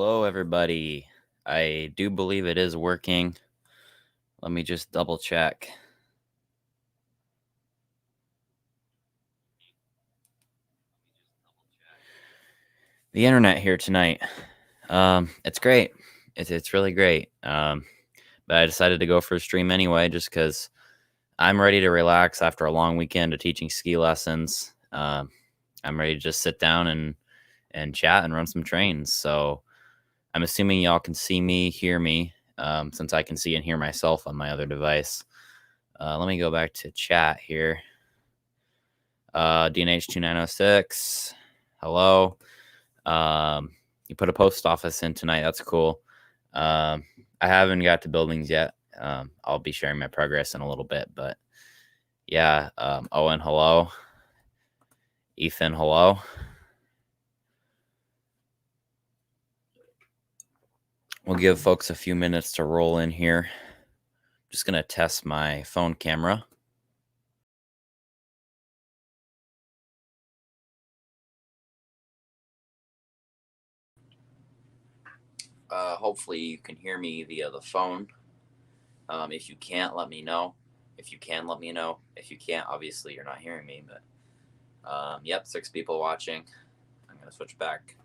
Hello, everybody. I do believe it is working. Let me just double check. The internet here tonight. It's great. It's really great. But I decided to go for a stream anyway, just because I'm ready to relax after a long weekend of teaching ski lessons. I'm ready to just sit down and chat and run some trains. So I'm assuming y'all can see me, hear me, since I can see and hear myself on my other device. Let me go back to chat here. DNH2906. Hello. You put a post office in tonight. That's cool. I haven't got to buildings yet. I'll be sharing my progress in a little bit, but yeah. Owen, hello. Ethan, hello. We'll give folks a few minutes to roll in here. Just going to test my phone camera. Hopefully you can hear me via the phone. If you can't, let me know. If you can, let me know. If you can't, obviously you're not hearing me, but yep, 6 people watching. I'm going to switch back.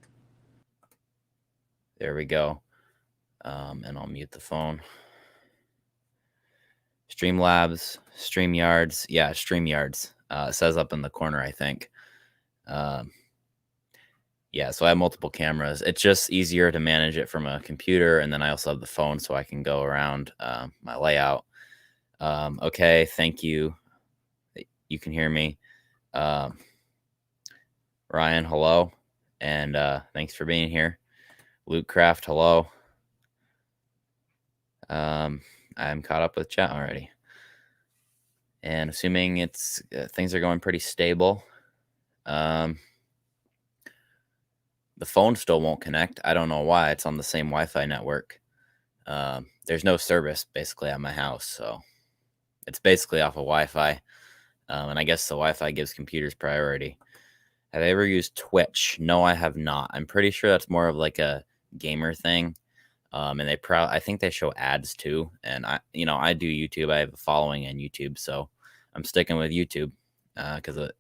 There we go. And I'll mute the phone. Streamlabs, StreamYards. Yeah, StreamYards. It says up in the corner, I think. Yeah, so I have multiple cameras. It's just easier to manage it from a computer, and then I also have the phone so I can go around my layout. Okay, thank you. You can hear me. Ryan, hello. And thanks for being here. Luke Craft, hello. I'm caught up with chat already. And assuming it's things are going pretty stable. The phone still won't connect. I don't know why. It's on the same Wi-Fi network. There's no service basically at my house, so it's basically off of Wi-Fi. And I guess the Wi-Fi gives computers priority. Have I ever used Twitch? No, I have not. I'm pretty sure that's more of like a gamer thing. And I think they show ads too. And I do YouTube. I have a following on YouTube, so I'm sticking with YouTube because it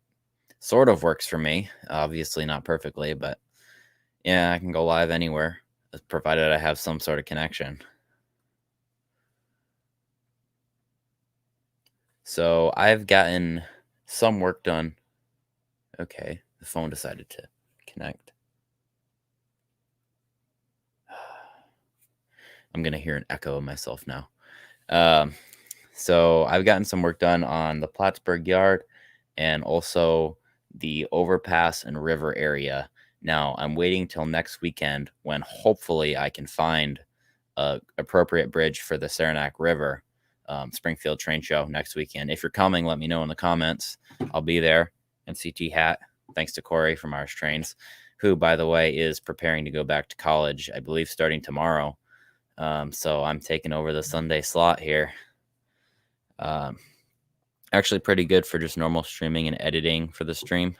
sort of works for me. Obviously not perfectly, but yeah, I can go live anywhere, provided I have some sort of connection. So I've gotten some work done. Okay, the phone decided to connect. I'm going to hear an echo of myself now. So I've gotten some work done on the Plattsburgh yard and also the Overpass and river area. Now I'm waiting till next weekend when hopefully I can find a appropriate bridge for the Saranac River Springfield train show next weekend. If you're coming, let me know in the comments. I'll be there. And CT Hat, thanks to Corey from Irish Trains, who, by the way, is preparing to go back to college, I believe, starting tomorrow. So I'm taking over the Sunday slot here. Actually pretty good for just normal streaming and editing for the stream.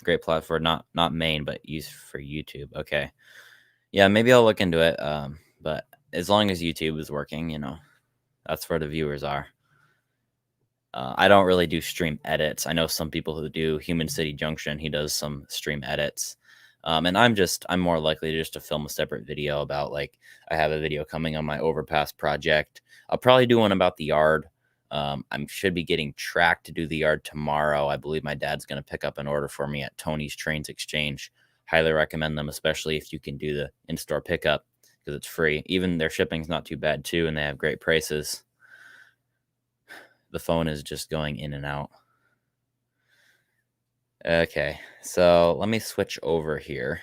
Great platform, not main, but used for YouTube. Okay. Yeah, maybe I'll look into it. But as long as YouTube is working, that's where the viewers are. I don't really do stream edits. I know some people who do. Human City Junction, he does some stream edits. And I'm more likely just to film a separate video about, like, I have a video coming on my Overpass project. I'll probably do one about the yard. I should be getting tracked to do the yard tomorrow. I believe my dad's going to pick up an order for me at Tony's Trains Exchange. Highly recommend them, especially if you can do the in-store pickup because it's free. Even their shipping's not too bad too, and they have great prices. The phone is just going in and out. Okay, so let me switch over here.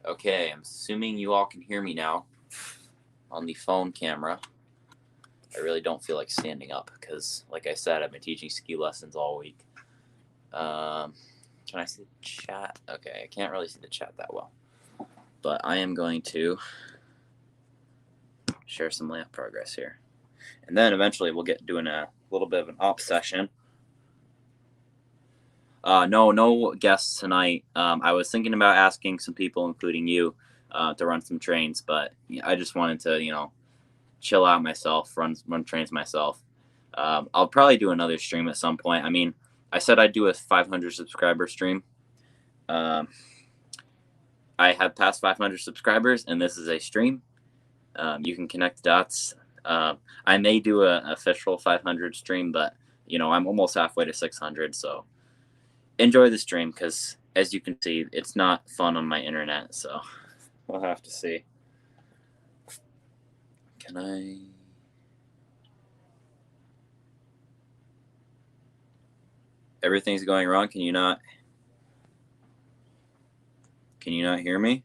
Okay, I'm assuming you all can hear me now on the phone camera. I really don't feel like standing up because, like I said, I've been teaching ski lessons all week. Can I see the chat? Okay, I can't really see the chat that well. But I am going to share some lamp progress here. And then eventually we'll get doing a little bit of an op session. No guests tonight. I was thinking about asking some people, including you, to run some trains, but I just wanted to, chill out myself, run trains myself. I'll probably do another stream at some point. I mean, I said I'd do a 500 subscriber stream. I have passed 500 subscribers, and this is a stream. You can connect the dots. I may do an official 500 stream, but I'm almost halfway to 600, so enjoy the stream because, as you can see, it's not fun on my internet. So we'll have to see. Can I? Everything's going wrong. Can you not hear me?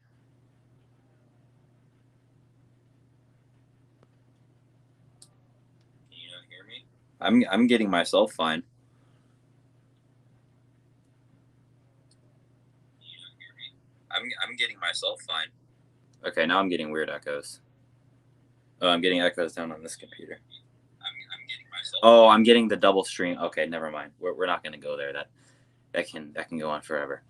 Can you not hear me? I'm getting myself fine. Can you not hear me? I'm getting myself fine. Okay, now I'm getting weird echoes. Oh, I'm getting echoes down on this computer. I'm getting myself. Oh, I'm getting the double stream. Okay, never mind. We're not gonna go there. That can go on forever.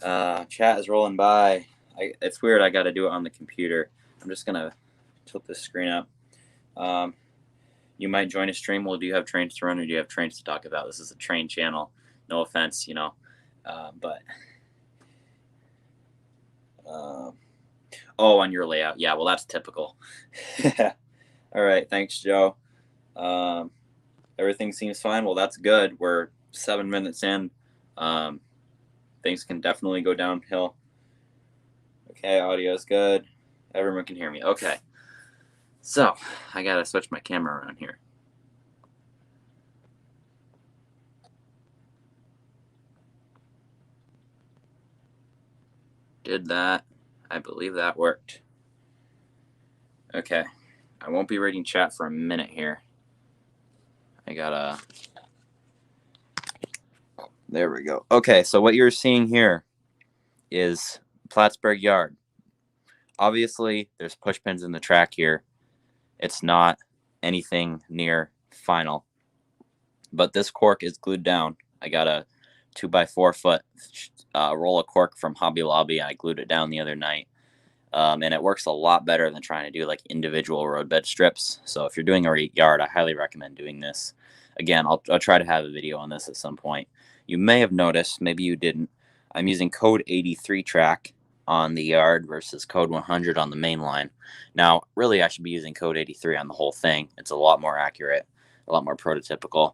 Chat is rolling by. It's weird. I got to do it on the computer. I'm just gonna tilt this screen up. You might join a stream. Well, do you have trains to run, or do you have trains to talk about? This is a train channel. No offense, but. Oh, on your layout. Yeah, well, that's typical. All right. Thanks, Joe. Everything seems fine. Well, that's good. We're 7 minutes in. Things can definitely go downhill. Okay, audio is good. Everyone can hear me. Okay. So, I got to switch my camera around here. Did that. I believe that worked. Okay. I won't be reading chat for a minute here. I gotta. There we go. Okay, so what you're seeing here is Plattsburgh Yard. Obviously, there's push pins in the track here. It's not anything near final. But this cork is glued down. I got a 2x4 foot roll of cork from Hobby Lobby. I glued it down the other night. And it works a lot better than trying to do like individual roadbed strips. So if you're doing a yard, I highly recommend doing this. Again, I'll try to have a video on this at some point. You may have noticed, maybe you didn't, I'm using code 83 track on the yard versus code 100 on the main line. Now, really, I should be using code 83 on the whole thing. It's a lot more accurate, a lot more prototypical.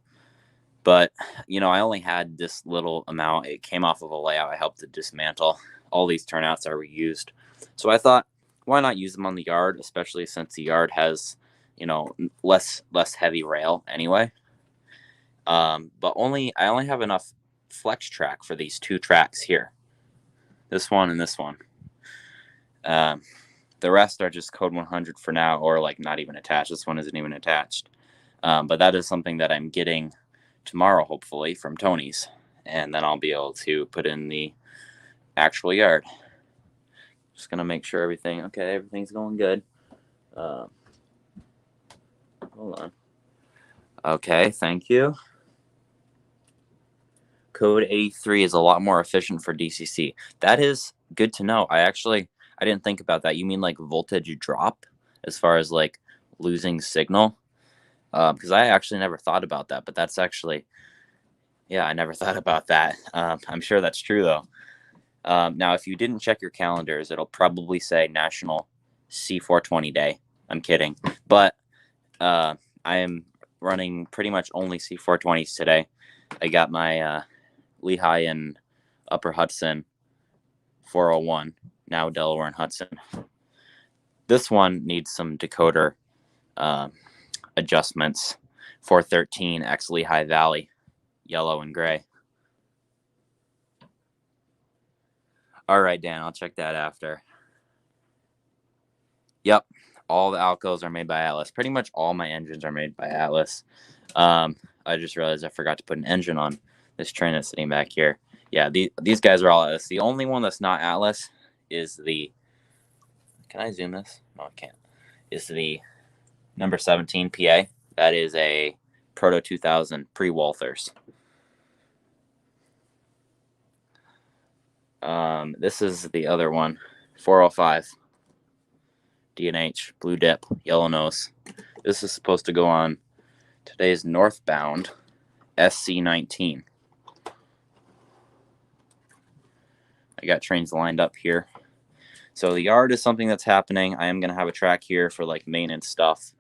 But, I only had this little amount. It came off of a layout I helped to dismantle. All these turnouts are reused. So I thought, why not use them on the yard, especially since the yard has, less heavy rail anyway. But I only have enough flex track for these two tracks here. This one and this one. The rest are just code 100 for now, or like not even attached. This one isn't even attached. But that is something that I'm getting tomorrow, hopefully, from Tony's. And then I'll be able to put in the actual yard. Just going to make sure everything's going good. Hold on. Okay, thank you. Code 83 is a lot more efficient for DCC. That is good to know. I didn't think about that. You mean like voltage drop as far as like losing signal? Because I actually never thought about that, but that's actually, I never thought about that. I'm sure that's true though. Now, if you didn't check your calendars, it'll probably say National C420 Day. I'm kidding. But I am running pretty much only C420s today. I got my Lehigh and Upper Hudson 401, now Delaware and Hudson. This one needs some decoder adjustments. 413 X Lehigh Valley, yellow and gray. All right, Dan, I'll check that after. Yep, all the Alcos are made by Atlas. Pretty much all my engines are made by Atlas. I just realized I forgot to put an engine on this train that's sitting back here. Yeah, these guys are all Atlas. The only one that's not Atlas is the... Can I zoom this? No, I can't. Is the number 17 PA. That is a Proto 2000 pre-Walthers. This is the other one, 405 D&H, blue dip, yellow nose. This is supposed to go on today's northbound SC19. I got trains lined up here. So the yard is something that's happening. I am going to have a track here for like maintenance stuff.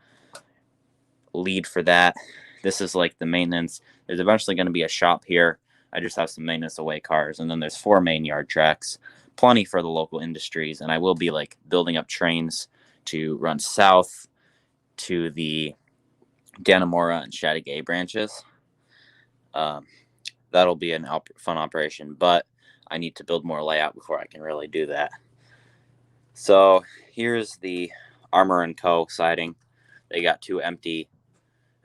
Lead for that. This is like the maintenance. There's eventually going to be a shop here. I just have some maintenance away cars. And then there's 4 main yard tracks. Plenty for the local industries. And I will be like building up trains to run south to the Dannemora and Chateauguay branches. That'll be a fun operation. But I need to build more layout before I can really do that. So here's the Armor & Co. siding. They got 2 empty,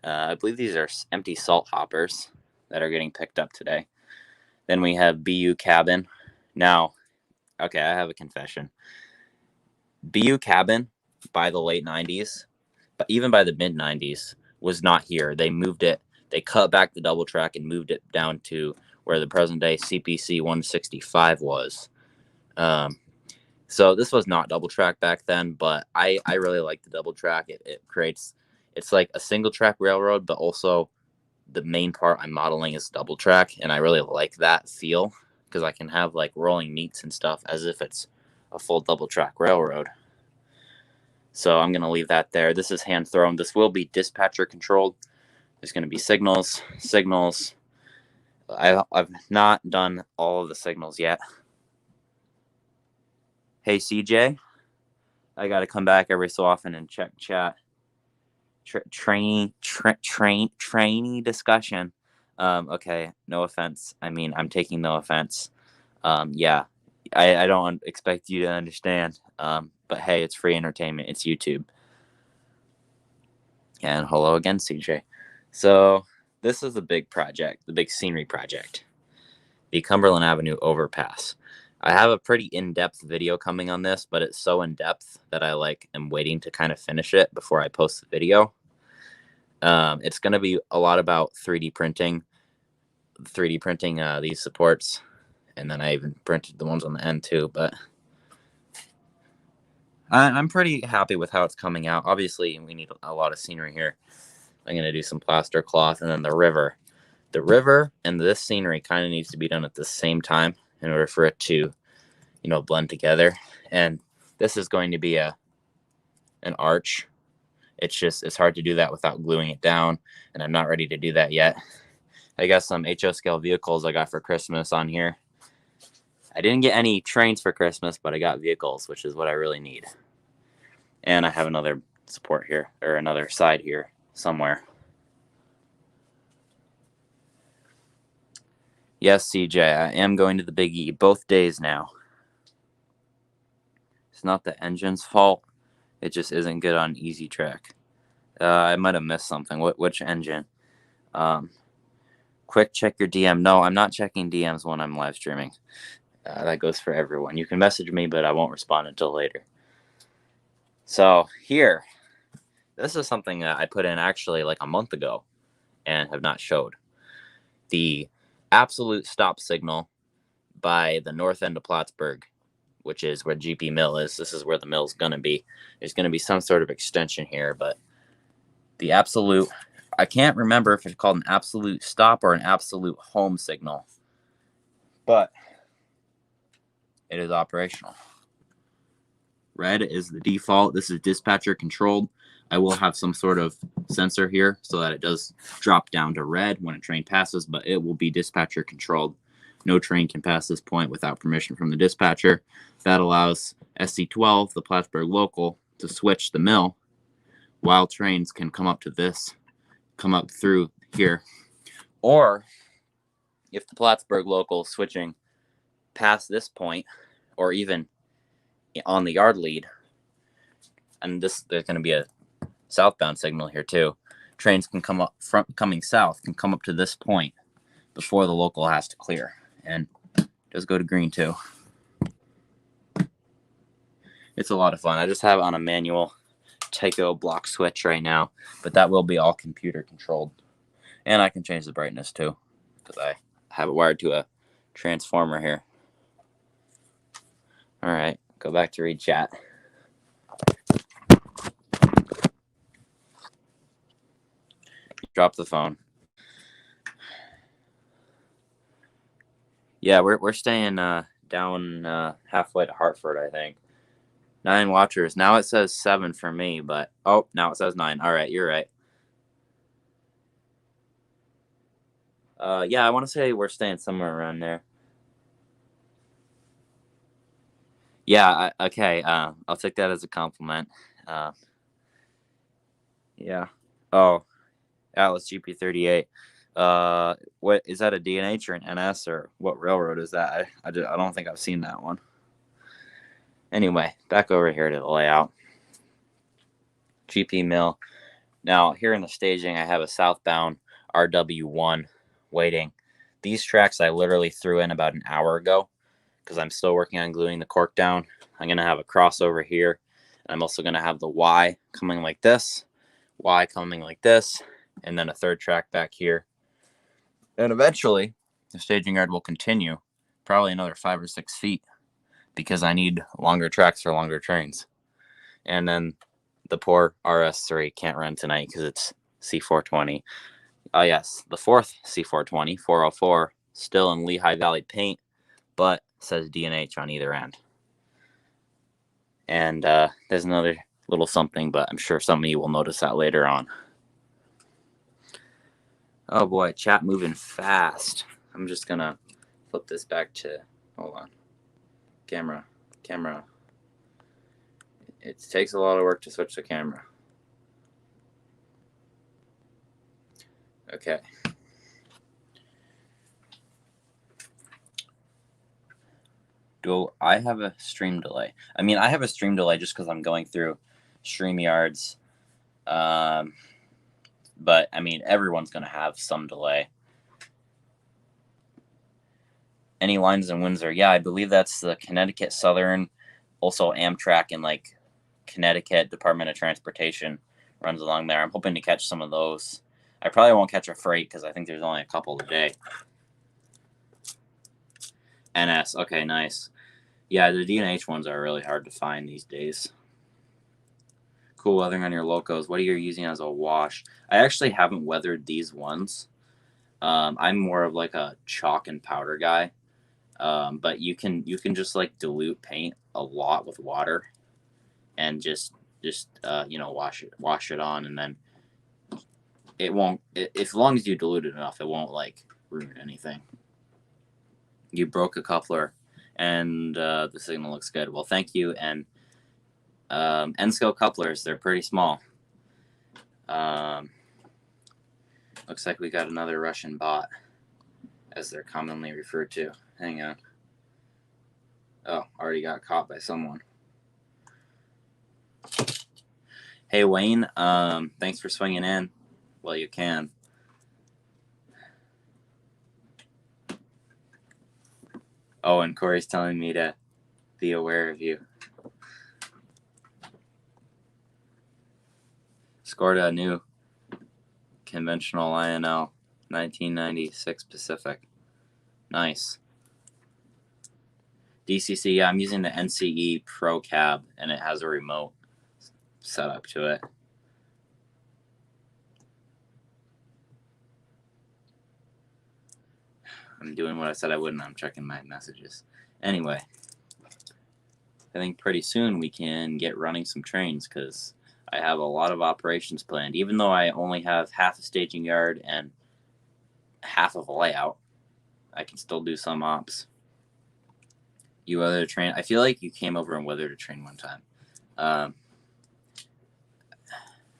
I believe these are empty salt hoppers that are getting picked up today. Then we have BU Cabin. Now, okay, I have a confession. BU Cabin by the late 90s, but even by the mid 90s, was not here. They moved it. They cut back the double track and moved it down to where the present day CPC 165 was. So this was not double track back then, but I really like the double track. It creates, it's like a single track railroad, but also the main part I'm modeling is double track. And I really like that feel because I can have like rolling meets and stuff as if it's a full double track railroad. So I'm going to leave that there. This is hand thrown. This will be dispatcher controlled. There's going to be signals. I've not done all of the signals yet. Hey, CJ, I got to come back every so often and check chat. Trainee discussion. Okay, no offense. I mean, I'm taking no offense. Yeah, I don't expect you to understand. But hey, it's free entertainment. It's YouTube. And hello again, CJ. So this is the big project, the big scenery project, the Cumberland Avenue Overpass. I have a pretty in-depth video coming on this, but it's so in-depth that I am waiting to kind of finish it before I post the video. It's going to be a lot about 3D printing these supports, and then I even printed the ones on the end too, but I'm pretty happy with how it's coming out. Obviously, we need a lot of scenery here. I'm going to do some plaster cloth, and then the river. The river and this scenery kind of needs to be done at the same time in order for it to, blend together. And this is going to be an arch. It's hard to do that without gluing it down, and I'm not ready to do that yet. I got some HO scale vehicles I got for Christmas on here. I didn't get any trains for Christmas, but I got vehicles, which is what I really need. And I have another support here, or another side here somewhere. Yes, CJ, I am going to the Big E both days now. It's not the engine's fault. It just isn't good on easy track. I might have missed something. Which engine? Quick check your DM. No, I'm not checking DMs when I'm live streaming. That goes for everyone. You can message me, but I won't respond until later. So here, this is something that I put in actually like a month ago and have not showed. The absolute stop signal by the north end of Plattsburgh, which is where GP Mill is. This is where the mill's going to be. There's going to be some sort of extension here, but the absolute, I can't remember if it's called an absolute stop or an absolute home signal, but it is operational. Red is the default. This is dispatcher controlled. I will have some sort of sensor here so that it does drop down to red when a train passes, but it will be dispatcher controlled. No train can pass this point without permission from the dispatcher. That allows SC12, the Plattsburgh local, to switch the mill while trains can come up through here. Or if the Plattsburgh local is switching past this point, or even on the yard lead, and there's going to be a southbound signal here too. Trains can coming south can come up to this point before the local has to clear, and it does go to green too. It's a lot of fun. I just have it on a manual Tyco block switch right now, but that will be all computer controlled. And I can change the brightness too, because I have it wired to a transformer here. All right, go back to read chat. Drop the phone. Yeah, we're staying down halfway to Hartford, I think. 9 watchers. Now it says 7 for me, but oh, now it says 9. All right, you're right. Yeah, I want to say we're staying somewhere around there. Yeah, okay. I'll take that as a compliment. Uh, yeah. Oh, Atlas GP38. What is that, a DNH or an NS, or what railroad is that? I don't think I've seen that one. Anyway, back over here to the layout. GP mill. Now, here in the staging, I have a southbound RW1 waiting. These tracks I literally threw in about an hour ago because I'm still working on gluing the cork down. I'm going to have a crossover here. I'm also going to have the Y coming like this, Y coming like this, and then a third track back here. And eventually, the staging yard will continue, probably another 5 or 6 feet, because I need longer tracks for longer trains. And then the poor RS3 can't run tonight because it's C420. Yes, the fourth C420, 404, still in Lehigh Valley paint, but says DNH on either end. And there's another little something, but I'm sure some of you will notice that later on. Oh boy, chat moving fast. I'm just gonna flip this back to, hold on, camera. It takes a lot of work to switch the camera. Okay. Do I have a stream delay? I mean, I have a stream delay just because I'm going through StreamYards. But I mean, everyone's going to have some delay. Any lines in Windsor? Yeah, I believe that's the Connecticut Southern, also Amtrak, and like Connecticut Department of Transportation runs along there. I'm hoping to catch some of those. I probably won't catch a freight because I think there's only a couple a day. NS, okay, nice. Yeah, the DNH ones are really hard to find these days. Cool weathering on your locos. What are you using as a wash? I actually haven't weathered these ones. I'm more of like a chalk and powder guy. But you can just like dilute paint a lot with water and just wash it on, and then it won't, as long as you dilute it enough, it won't like ruin anything. You broke a coupler and the signal looks good. Well, thank you. And N-scale couplers, they're pretty small. Looks like we got another Russian bot, as they're commonly referred to. Hang on. Oh, already got caught by someone. Hey, Wayne, thanks for swinging in. Well, you can. Oh, and Corey's telling me to be aware of you. Scored a new conventional INL 1996 Pacific. Nice. DCC, yeah, I'm using the NCE Pro Cab, and it has a remote set up to it. I'm doing what I said I would, and I'm checking my messages. Anyway, I think pretty soon we can get running some trains because I have a lot of operations planned. Even though I only have half a staging yard and half of a layout, I can still do some ops. You weathered a train? I feel like you came over and weathered a train one time.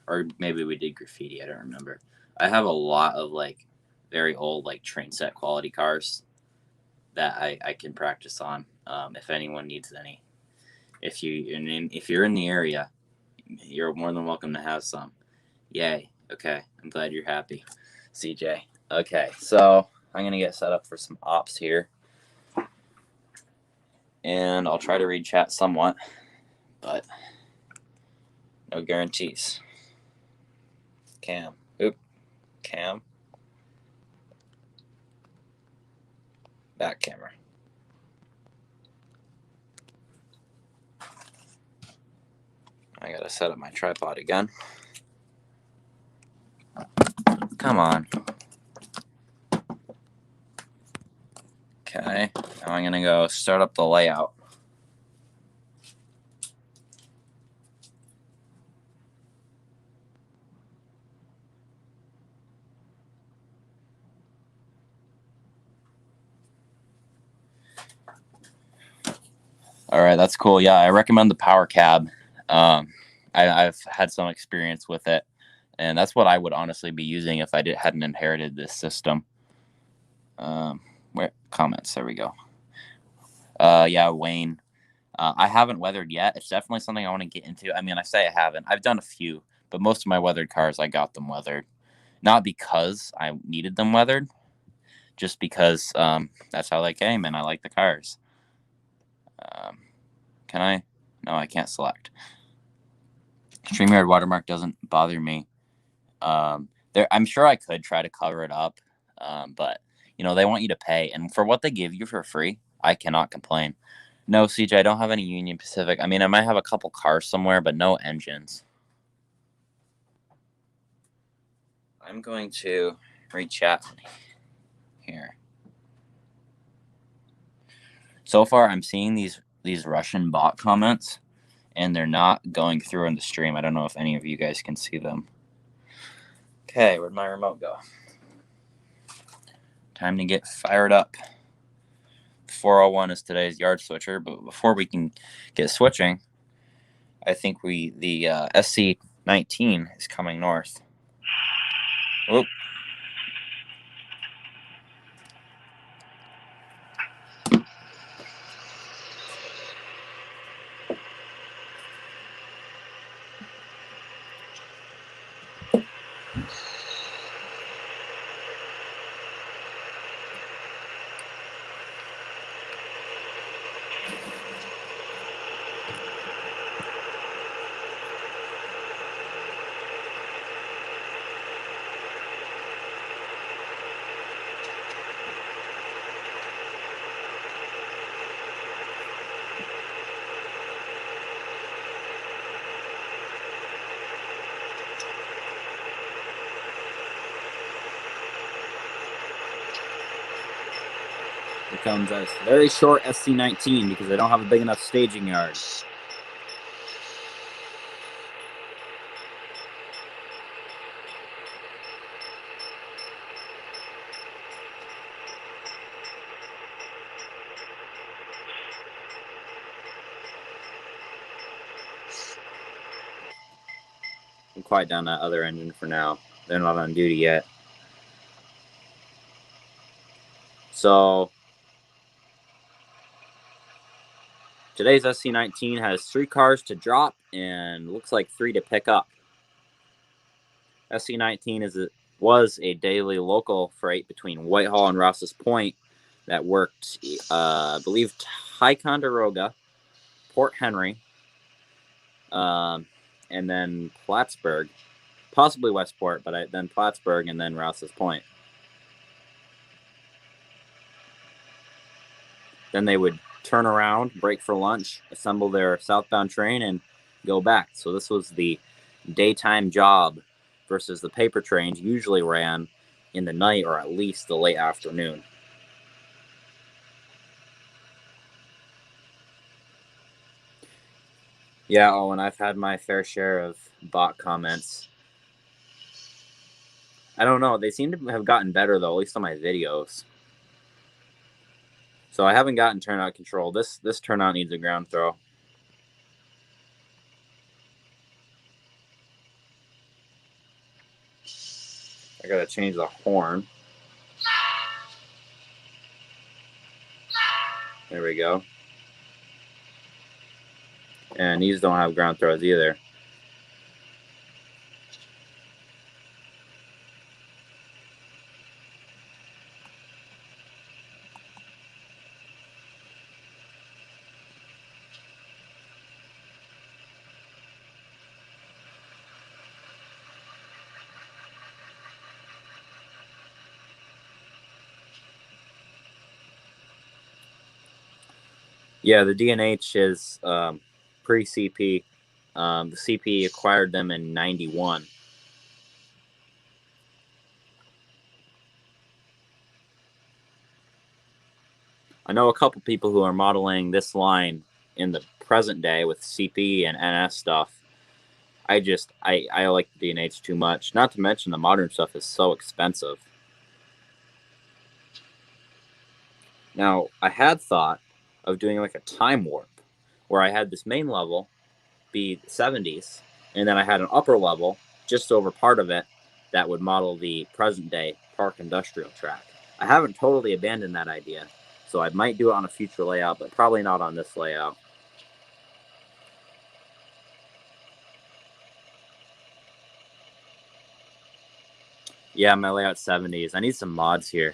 Or maybe we did graffiti, I don't remember. I have a lot of like very old like train set quality cars that I can practice on, if anyone needs any. If you're in the area, you're more than welcome to have some. Yay. Okay, I'm glad you're happy, CJ. Okay, so I'm gonna get set up for some ops here, and I'll try to read chat somewhat, but no guarantees. Cam. Back camera. I gotta set up my tripod again. Come on. Okay, now I'm gonna go start up the layout. All right, that's cool. Yeah, I recommend the power cab. I've had some experience with it, and that's what I would honestly be using if I hadn't inherited this system. Where comments? There we go. Yeah, Wayne. I haven't weathered yet. It's definitely something I want to get into. I mean, I say I haven't. I've done a few, but most of my weathered cars, I got them weathered. Not because I needed them weathered, just because that's how they came, and I like the cars. Can I? No, I can't select. StreamYard watermark doesn't bother me. I'm sure I could try to cover it up, but they want you to pay, and for what they give you for free, I cannot complain. No, CJ, I don't have any Union Pacific. I mean, I might have a couple cars somewhere, but no engines. I'm going to read chat here. So far, I'm seeing these Russian bot comments, and they're not going through in the stream. I don't know if any of you guys can see them. Okay, where'd my remote go? Time to get fired up. 401 is today's yard switcher, but before we can get switching, I think the SC19 is coming north. Whoop. Here comes a very short SC19 because I don't have a big enough staging yard. I'm quiet down that other engine for now. They're not on duty yet. So today's SC19 has 3 cars to drop and looks like 3 to pick up. SC19 was a daily local freight between Whitehall and Rouse's Point that worked, I believe, Ticonderoga, Port Henry, and then Plattsburgh, possibly Westport, but then Plattsburgh and then Rouse's Point. Then they would turn around, break for lunch, assemble their southbound train, and go back. So this was the daytime job versus the paper trains usually ran in the night or at least the late afternoon. Yeah, Owen, I've had my fair share of bot comments. I don't know. They seem to have gotten better, though, at least on my videos. So I haven't gotten turnout control. This turnout needs a ground throw. I gotta change the horn. There we go. And these don't have ground throws either. Yeah, the D&H is pre-CP. The CP acquired them in 91. I know a couple people who are modeling this line in the present day with CP and NS stuff. I like the D&H too much. Not to mention the modern stuff is so expensive. Now, I had thought of doing like a time warp where I had this main level be 70s, and then I had an upper level just over part of it that would model the present day park industrial track. I haven't totally abandoned that idea, so I might do it on a future layout, but probably not on this layout. Yeah, my layout 70s. I need some mods here.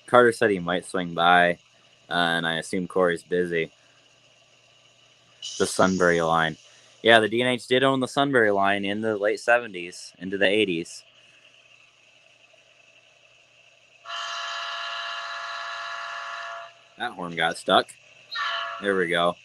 Carter said he might swing by, and I assume Corey's busy. The Sunbury line. Yeah, the D&H did own the Sunbury line in the late 70s into the 80s. That horn got stuck. There we go.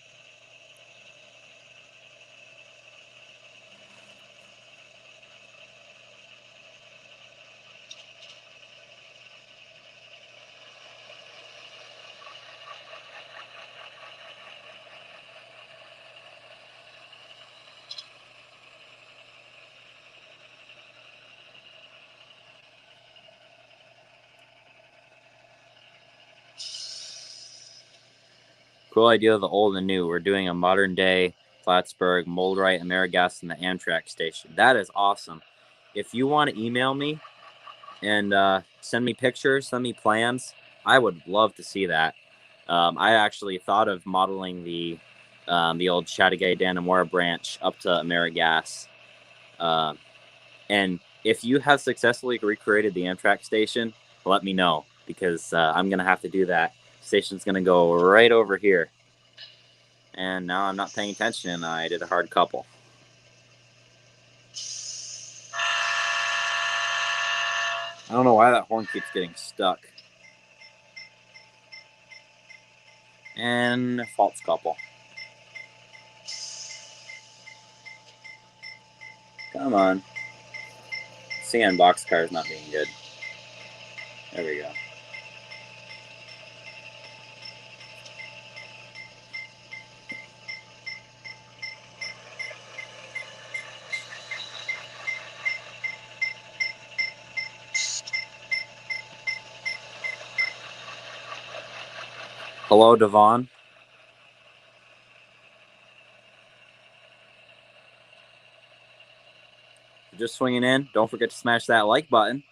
Cool idea of the old and new. We're doing a modern day Plattsburgh, Moldrite, Amerigas, and the Amtrak station. That is awesome. If you want to email me and send me pictures, send me plans, I would love to see that. I actually thought of modeling the old Chattagay Dannemora branch up to Amerigas. And if you have successfully recreated the Amtrak station, let me know, because I'm going to have to do that. Station's going to go right over here. And now I'm not paying attention, and I did a hard couple. I don't know why that horn keeps getting stuck. And false couple. Come on. CN boxcar is not being good. There we go. Hello, Devon. Just swinging in. Don't forget to smash that like button.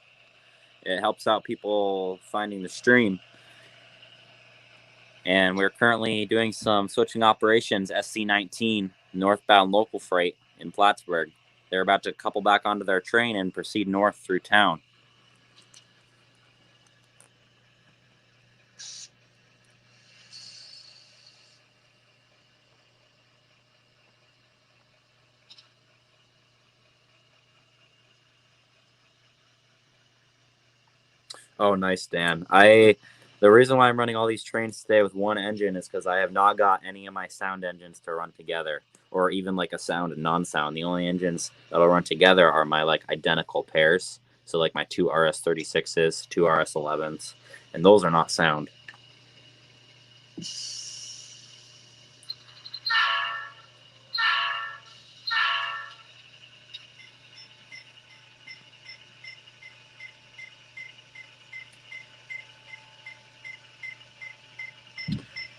It helps out people finding the stream. And we're currently doing some switching operations, SC19, northbound local freight in Plattsburgh. They're about to couple back onto their train and proceed north through town. Oh, nice, Dan. The reason why I'm running all these trains today with one engine is because I have not got any of my sound engines to run together, or even like a sound and non-sound. The only engines that'll run together are my like identical pairs. So like my two RS36s, two RS11s, and those are not sound.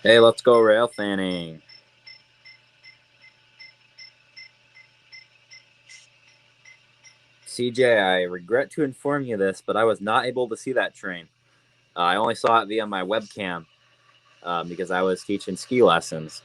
Hey, let's go rail fanning. CJ, I regret to inform you this, but I was not able to see that train. I only saw it via my webcam because I was teaching ski lessons.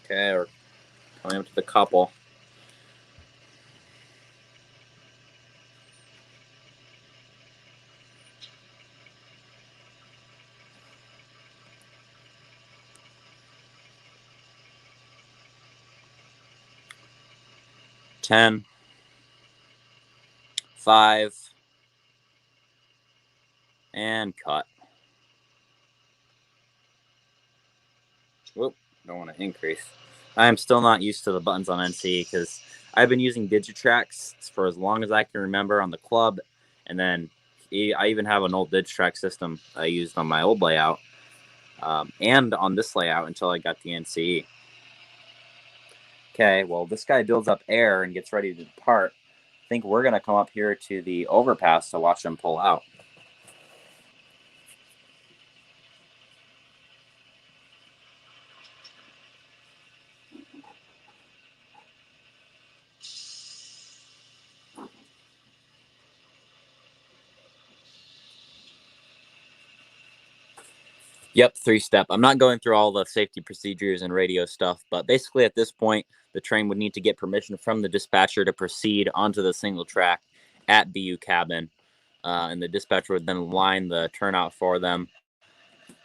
Okay, Going up to the couple. Ten. 5. And cut. Whoop, don't want to increase. I am still not used to the buttons on NC because I've been using Digitrax for as long as I can remember on the club. And then I even have an old Digitrax system I used on my old layout and on this layout until I got the NCE. Okay, well, this guy builds up air and gets ready to depart. I think we're going to come up here to the overpass to watch him pull out. Yep, 3-step. I'm not going through all the safety procedures and radio stuff, but basically at this point, the train would need to get permission from the dispatcher to proceed onto the single track at BU cabin. And the dispatcher would then line the turnout for them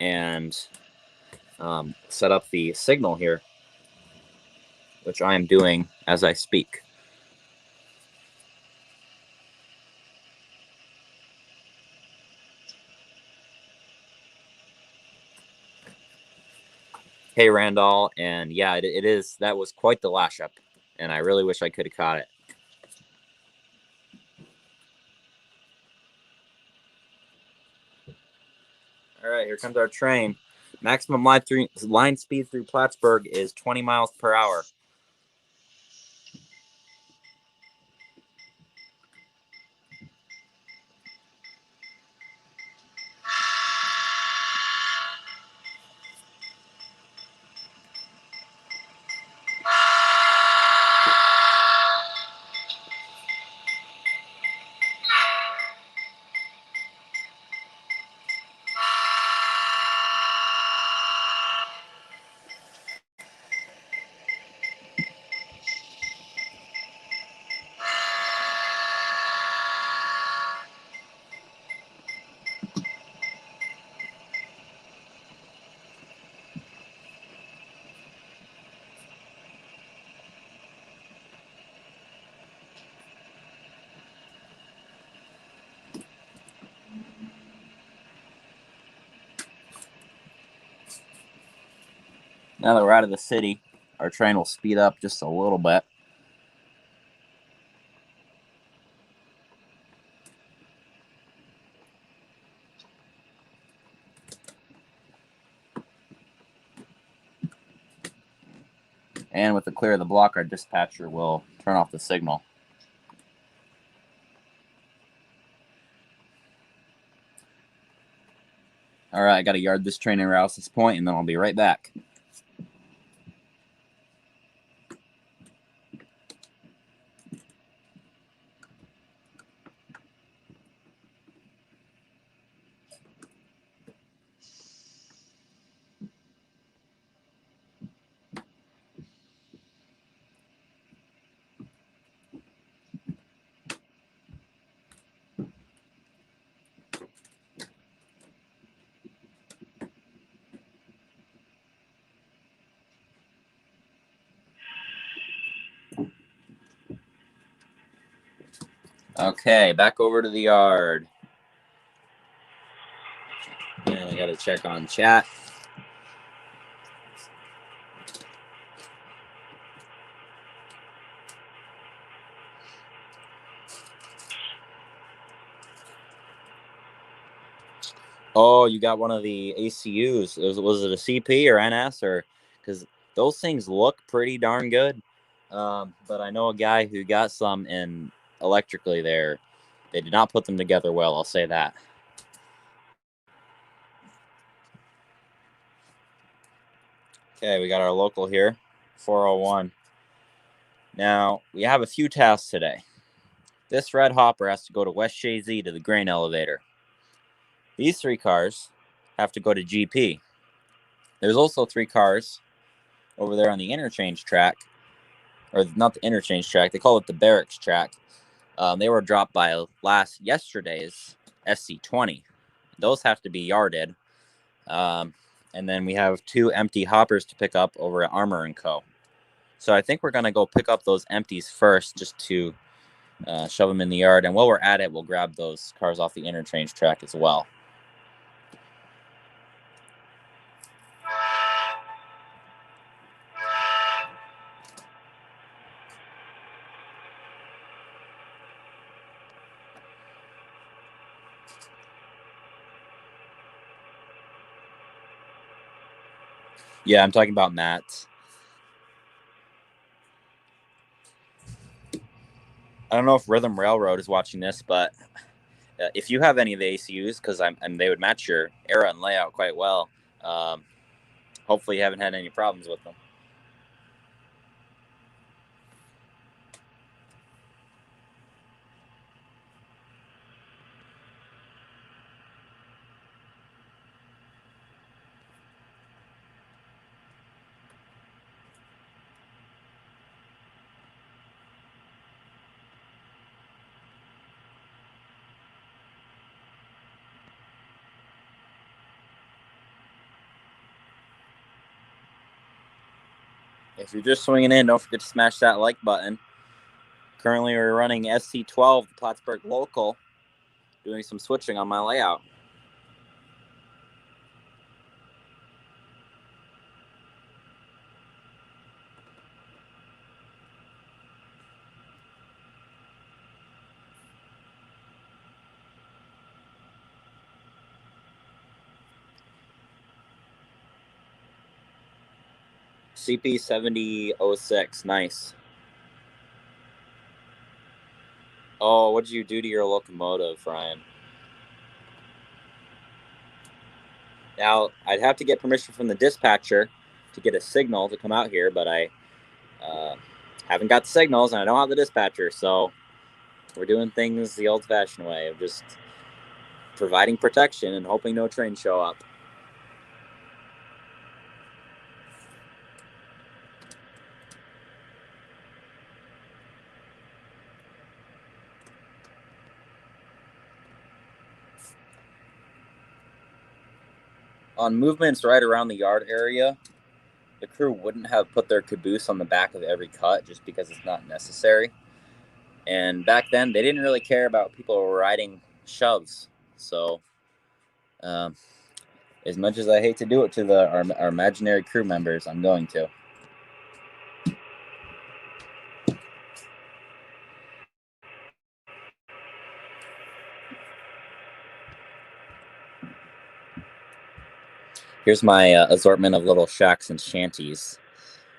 and set up the signal here, which I am doing as I speak. Hey, Randall, and yeah, it is. That was quite the lash up, and I really wish I could have caught it. All right, here comes our train. Maximum line speed through Plattsburgh is 20 miles per hour. Now that we're out of the city, our train will speed up just a little bit. And with the clear of the block, our dispatcher will turn off the signal. All right, I got to yard this train in Rouse's Point, and then I'll be right back. Okay, back over to the yard. And I got to check on chat. Oh, you got one of the ACUs. Was it a CP or NS? Or because those things look pretty darn good. But I know a guy who got some in electrically there. They did not put them together well, I'll say that. Okay, we got our local here, 401. Now, we have a few tasks today. This red hopper has to go to West Shazy to the grain elevator. These 3 cars have to go to GP. There's also 3 cars over there on the interchange track or not the interchange track. They call it the barracks track. They were dropped by yesterday's SC20. Those have to be yarded. And then we have 2 empty hoppers to pick up over at Armor & Co. So I think we're going to go pick up those empties first just to shove them in the yard. And while we're at it, we'll grab those cars off the interchange track as well. Yeah, I'm talking about Matt. I don't know if Rhythm Railroad is watching this, but if you have any of the ACUs, because they would match your era and layout quite well. Hopefully you haven't had any problems with them. If you're just swinging in, don't forget to smash that like button. Currently, we're running SC12, the Plattsburgh local, doing some switching on my layout. CP7006, nice. Oh, what did you do to your locomotive, Ryan? Now, I'd have to get permission from the dispatcher to get a signal to come out here, but I haven't got the signals and I don't have the dispatcher, so we're doing things the old-fashioned way of just providing protection and hoping no trains show up. On movements right around the yard area, the crew wouldn't have put their caboose on the back of every cut just because it's not necessary. And back then, they didn't really care about people riding shoves. So, as much as I hate to do it to our imaginary crew members, I'm going to. Here's my assortment of little shacks and shanties.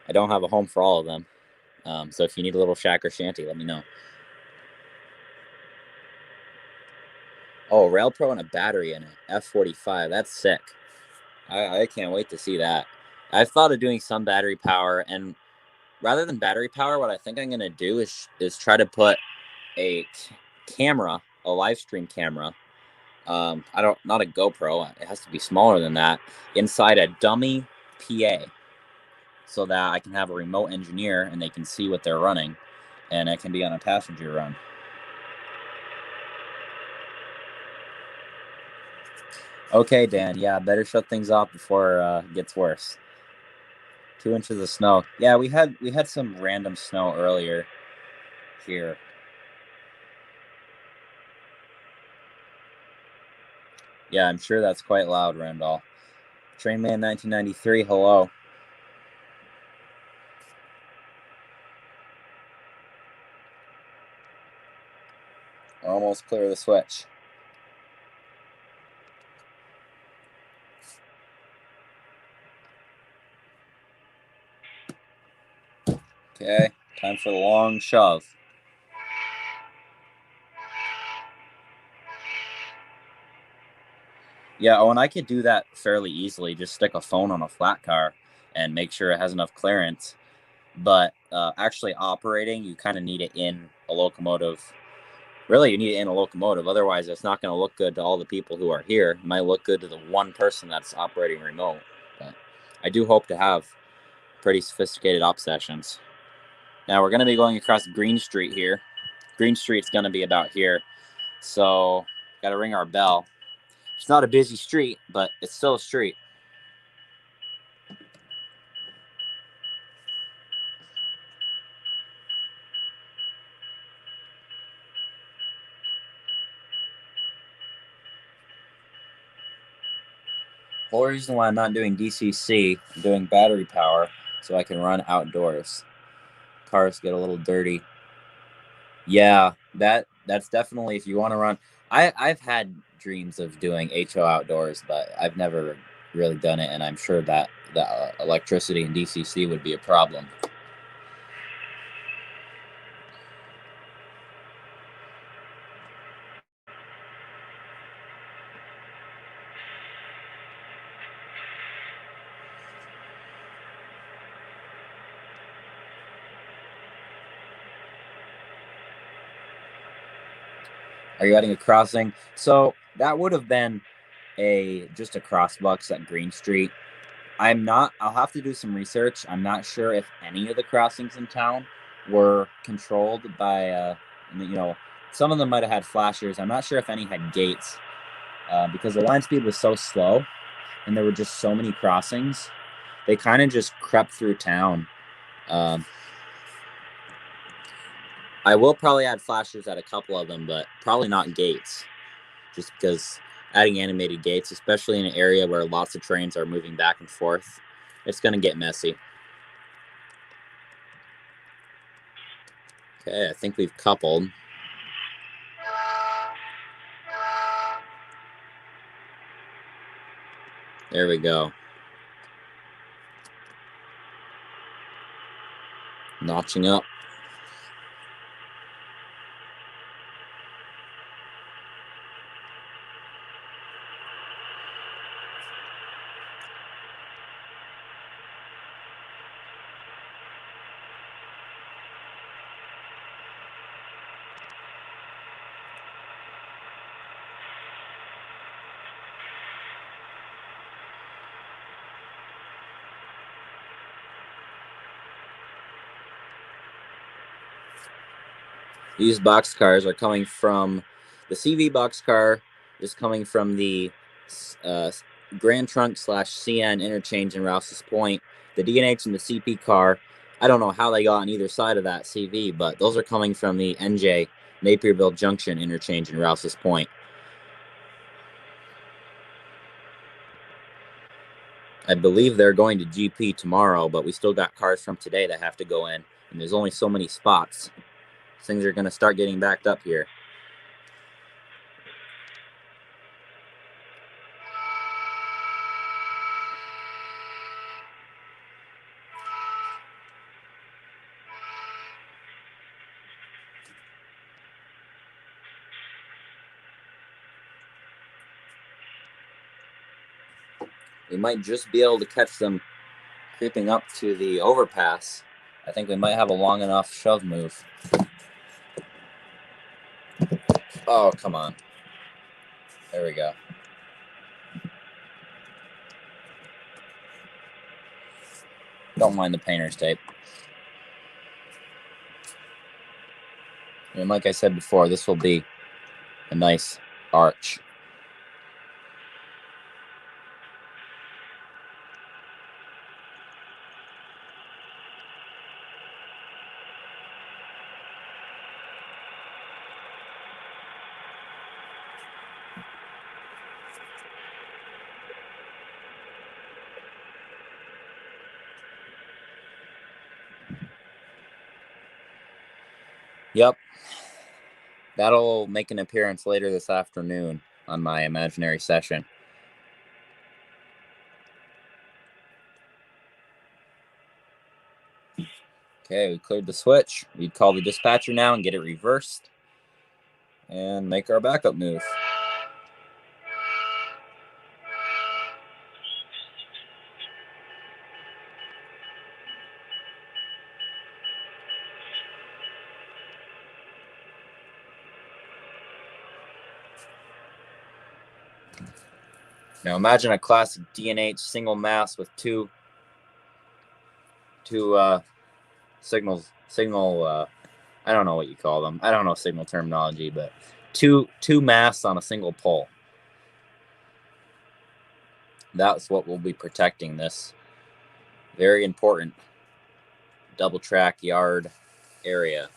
I don't have a home for all of them. So if you need a little shack or shanty, let me know. Oh, Rail Pro and a battery in it. F45. That's sick. I can't wait to see that. I've thought of doing some battery power, and rather than battery power, what I think I'm going to do is try to put a camera, a live stream camera. Not a GoPro. It has to be smaller than that. Inside a dummy PA, so that I can have a remote engineer and they can see what they're running, and it can be on a passenger run. Okay, Dan. Yeah, better shut things off before it gets worse. 2 inches of snow. Yeah, we had some random snow earlier here. Yeah, I'm sure that's quite loud, Randall. Trainman 1993, hello. Almost clear the switch. Okay, time for the long shove. Yeah, oh, and I could do that fairly easily. Just stick a phone on a flat car and make sure it has enough clearance. But actually operating, you kind of need it in a locomotive. Really, you need it in a locomotive. Otherwise, it's not going to look good to all the people who are here. It might look good to the one person that's operating remote. But I do hope to have pretty sophisticated op sessions. Now we're going to be going across Green Street here. Green Street's going to be about here. So, got to ring our bell. It's not a busy street, but it's still a street. Whole reason why I'm not doing DCC, I'm doing battery power so I can run outdoors. Cars get a little dirty. Yeah, that's definitely if you want to run. I've had dreams of doing HO outdoors, but I've never really done it, and I'm sure that the electricity in DCC would be a problem. Are you adding a crossing? So that would have been just a crosswalks at Green Street. I'll have to do some research. I'm not sure if any of the crossings in town were controlled by, some of them might have had flashers. I'm not sure if any had gates because the line speed was so slow and there were just so many crossings. They kind of just crept through town. I will probably add flashers at a couple of them, but probably not gates, just because adding animated gates, especially in an area where lots of trains are moving back and forth, it's going to get messy. Okay, I think we've coupled. There we go. Notching up. These boxcars are coming from the CV boxcar is coming from the Grand Trunk / CN interchange in Rouse's Point. The D&H and the CP car, I don't know how they got on either side of that CV, but those are coming from the NJ Napierville Junction interchange in Rouse's Point. I believe they're going to GP tomorrow, but we still got cars from today that have to go in, and there's only so many spots. Things are going to start getting backed up here. We might just be able to catch them creeping up to the overpass. I think we might have a long enough shove move. Oh, come on. There we go. Don't mind the painter's tape. And like I said before, this will be a nice arch. Yep. That'll make an appearance later this afternoon on my imaginary session. Okay, we cleared the switch. We'd call the dispatcher now and get it reversed and make our backup move. Now imagine a classic D&H single mass with two signal. I don't know what you call them. I don't know signal terminology, but two masts on a single pole. That's what will be protecting this very important double track yard area.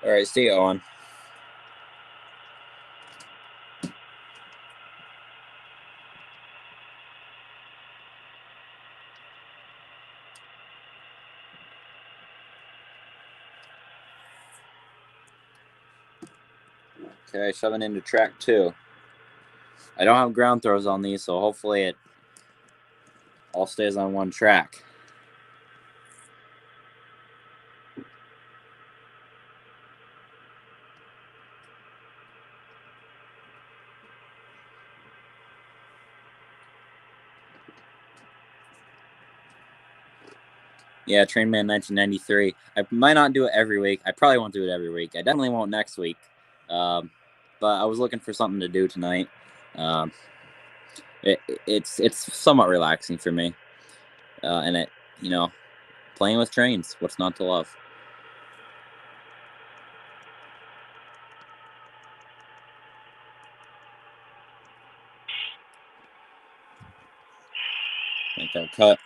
All right, stay on. Okay, shoving into track 2. I don't have ground throws on these, so hopefully it all stays on one track. Yeah, Trainman 1993. I might not do it every week. I probably won't do it every week. I definitely won't next week. But I was looking for something to do tonight. It's somewhat relaxing for me. And it, playing with trains, what's not to love? Make that cut.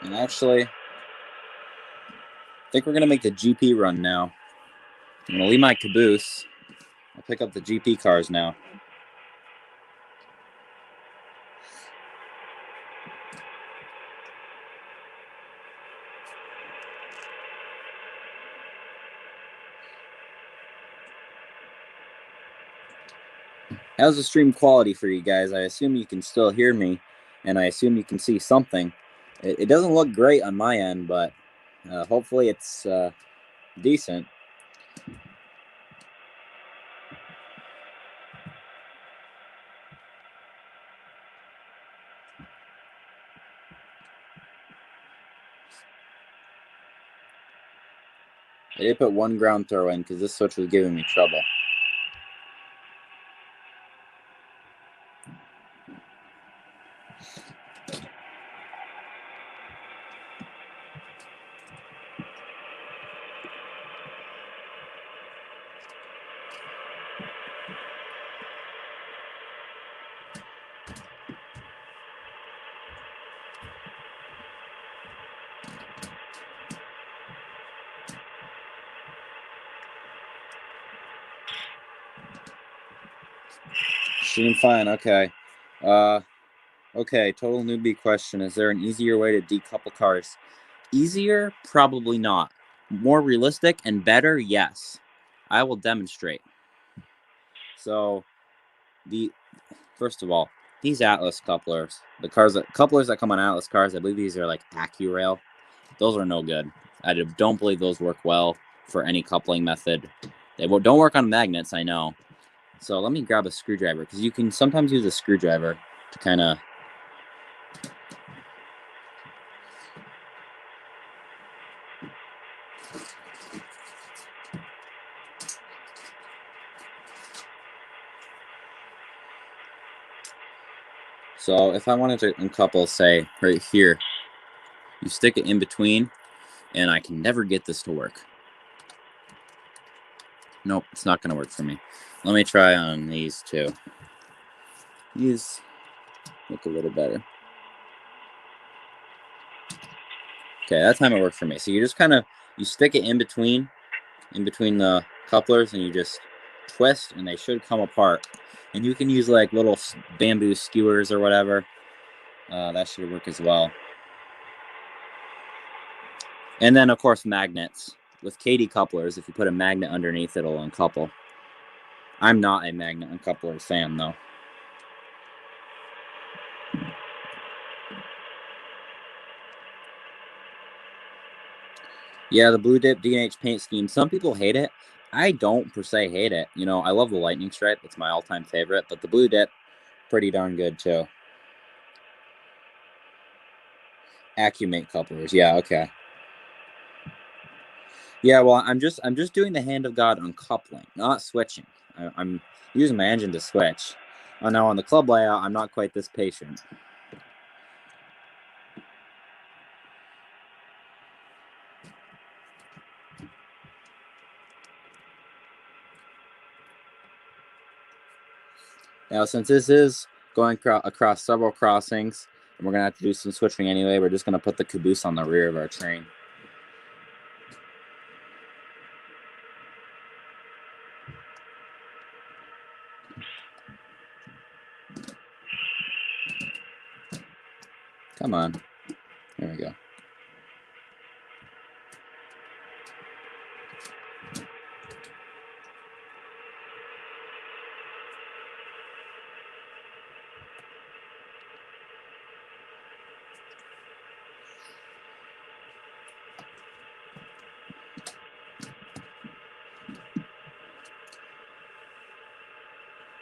And actually, I think we're going to make the GP run now. I'm going to leave my caboose. I'll pick up the GP cars now. How's the stream quality for you guys? I assume you can still hear me, and I assume you can see something. It doesn't look great on my end, but hopefully it's decent. I did put one ground throw in because this switch was giving me trouble. Stream fine, okay. Okay, total newbie question. Is there an easier way to decouple cars? Easier? Probably not. More realistic and better? Yes. I will demonstrate. So, first of all, these Atlas couplers, couplers that come on Atlas cars, I believe these are like AccuRail. Those are no good. I don't believe those work well for any coupling method. They don't work on magnets, I know. So let me grab a screwdriver, because you can sometimes use a screwdriver to kind of... So if I wanted to uncouple, say, right here, you stick it in between, and I can never get this to work. Nope, it's not going to work for me. Let me try on these two. These look a little better. Okay, that time it worked for me. So you just kind of, you stick it in between the couplers, and you just twist, and they should come apart. And you can use like little bamboo skewers or whatever. That should work as well. And then, of course, magnets. With KD couplers, if you put a magnet underneath, it'll uncouple. I'm not a magnet uncoupler fan, though. Yeah, the Blue Dip D&H paint scheme. Some people hate it. I don't per se hate it. You know, I love the lightning stripe. It's my all-time favorite. But the Blue Dip, pretty darn good, too. Accumate couplers. Yeah, okay. Yeah, well, I'm just doing the Hand of God uncoupling, not switching. I'm using my engine to switch. Oh, now on the club layout, I'm not quite this patient. Now, since this is going across several crossings, and we're going to have to do some switching anyway, we're just going to put the caboose on the rear of our train. Come on. There we go.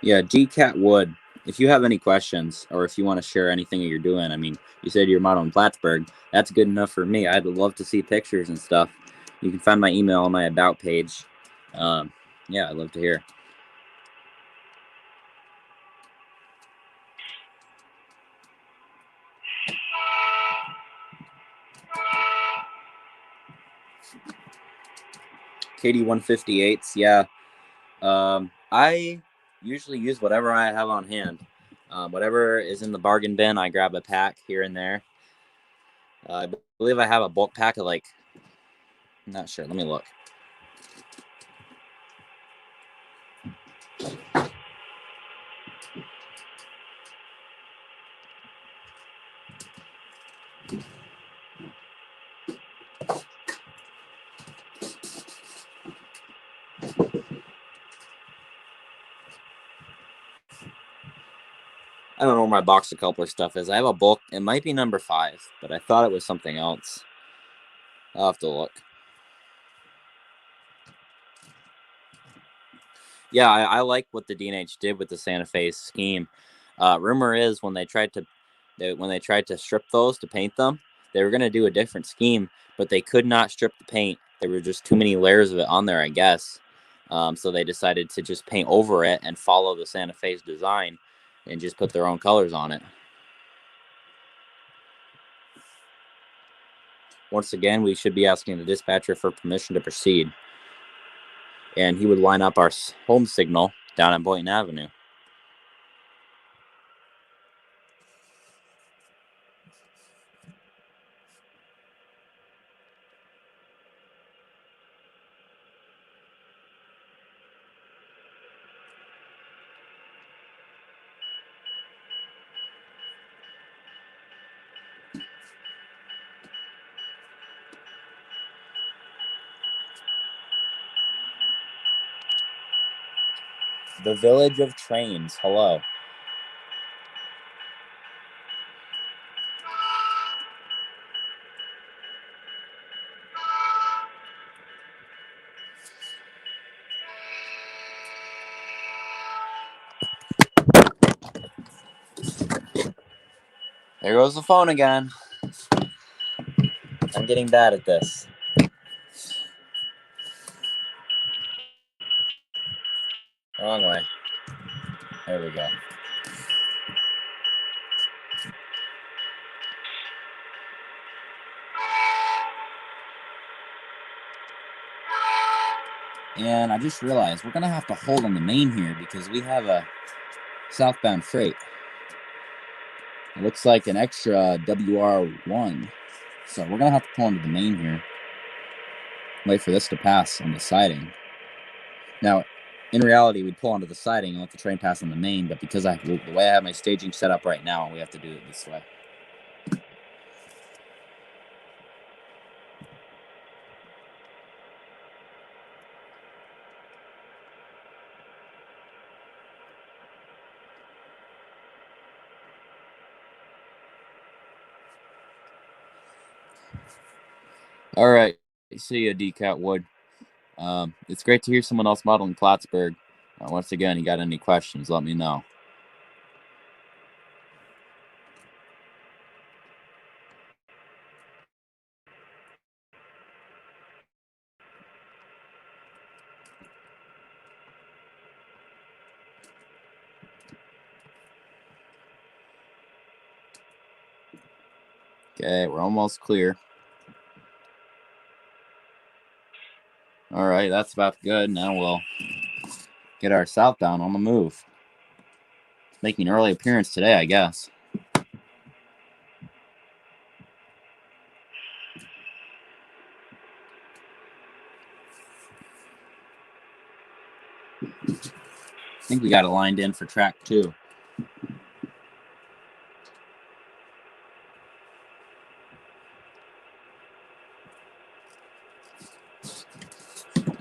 Yeah, GCat Wood. If you have any questions, or if you want to share anything that you're doing, I mean, you said you're modeling Plattsburgh. That's good enough for me. I'd love to see pictures and stuff. You can find my email on my About page. Yeah, I'd love to hear. KD 158s, yeah. I usually use whatever I have on hand. Whatever is in the bargain bin, I grab a pack here and there. I believe I have a bulk pack of like, I'm not sure. Let me look. I don't know where my box of coupler stuff is. I have a bulk. It might be number 5, but I thought it was something else. I'll have to look. Yeah, I like what the D&H did with the Santa Fe scheme. Rumor is when they tried to strip those to paint them, they were going to do a different scheme, but they could not strip the paint. There were just too many layers of it on there, I guess. So they decided to just paint over it and follow the Santa Fe's design and just put their own colors on it. Once again, we should be asking the dispatcher for permission to proceed. And he would line up our home signal down on Boynton Avenue. The Village of Trains. Hello. There goes the phone again. I'm getting bad at this. Wrong way. There we go. And I just realized we're going to have to hold on the main here because we have a southbound freight. It looks like an extra WR1. So we're gonna have to pull into the main here. Wait for this to pass on the siding. Now, in reality, we'd pull onto the siding and let the train pass on the main, but because the way I have my staging set up right now, we have to do it this way. All right, see you, Decat Wood. It's great to hear someone else modeling Plattsburgh. Once again, you got any questions, let me know. Okay, we're almost clear. All right, that's about good. Now we'll get our southbound on the move. Making an early appearance today, I guess. I think we got it lined in for track 2.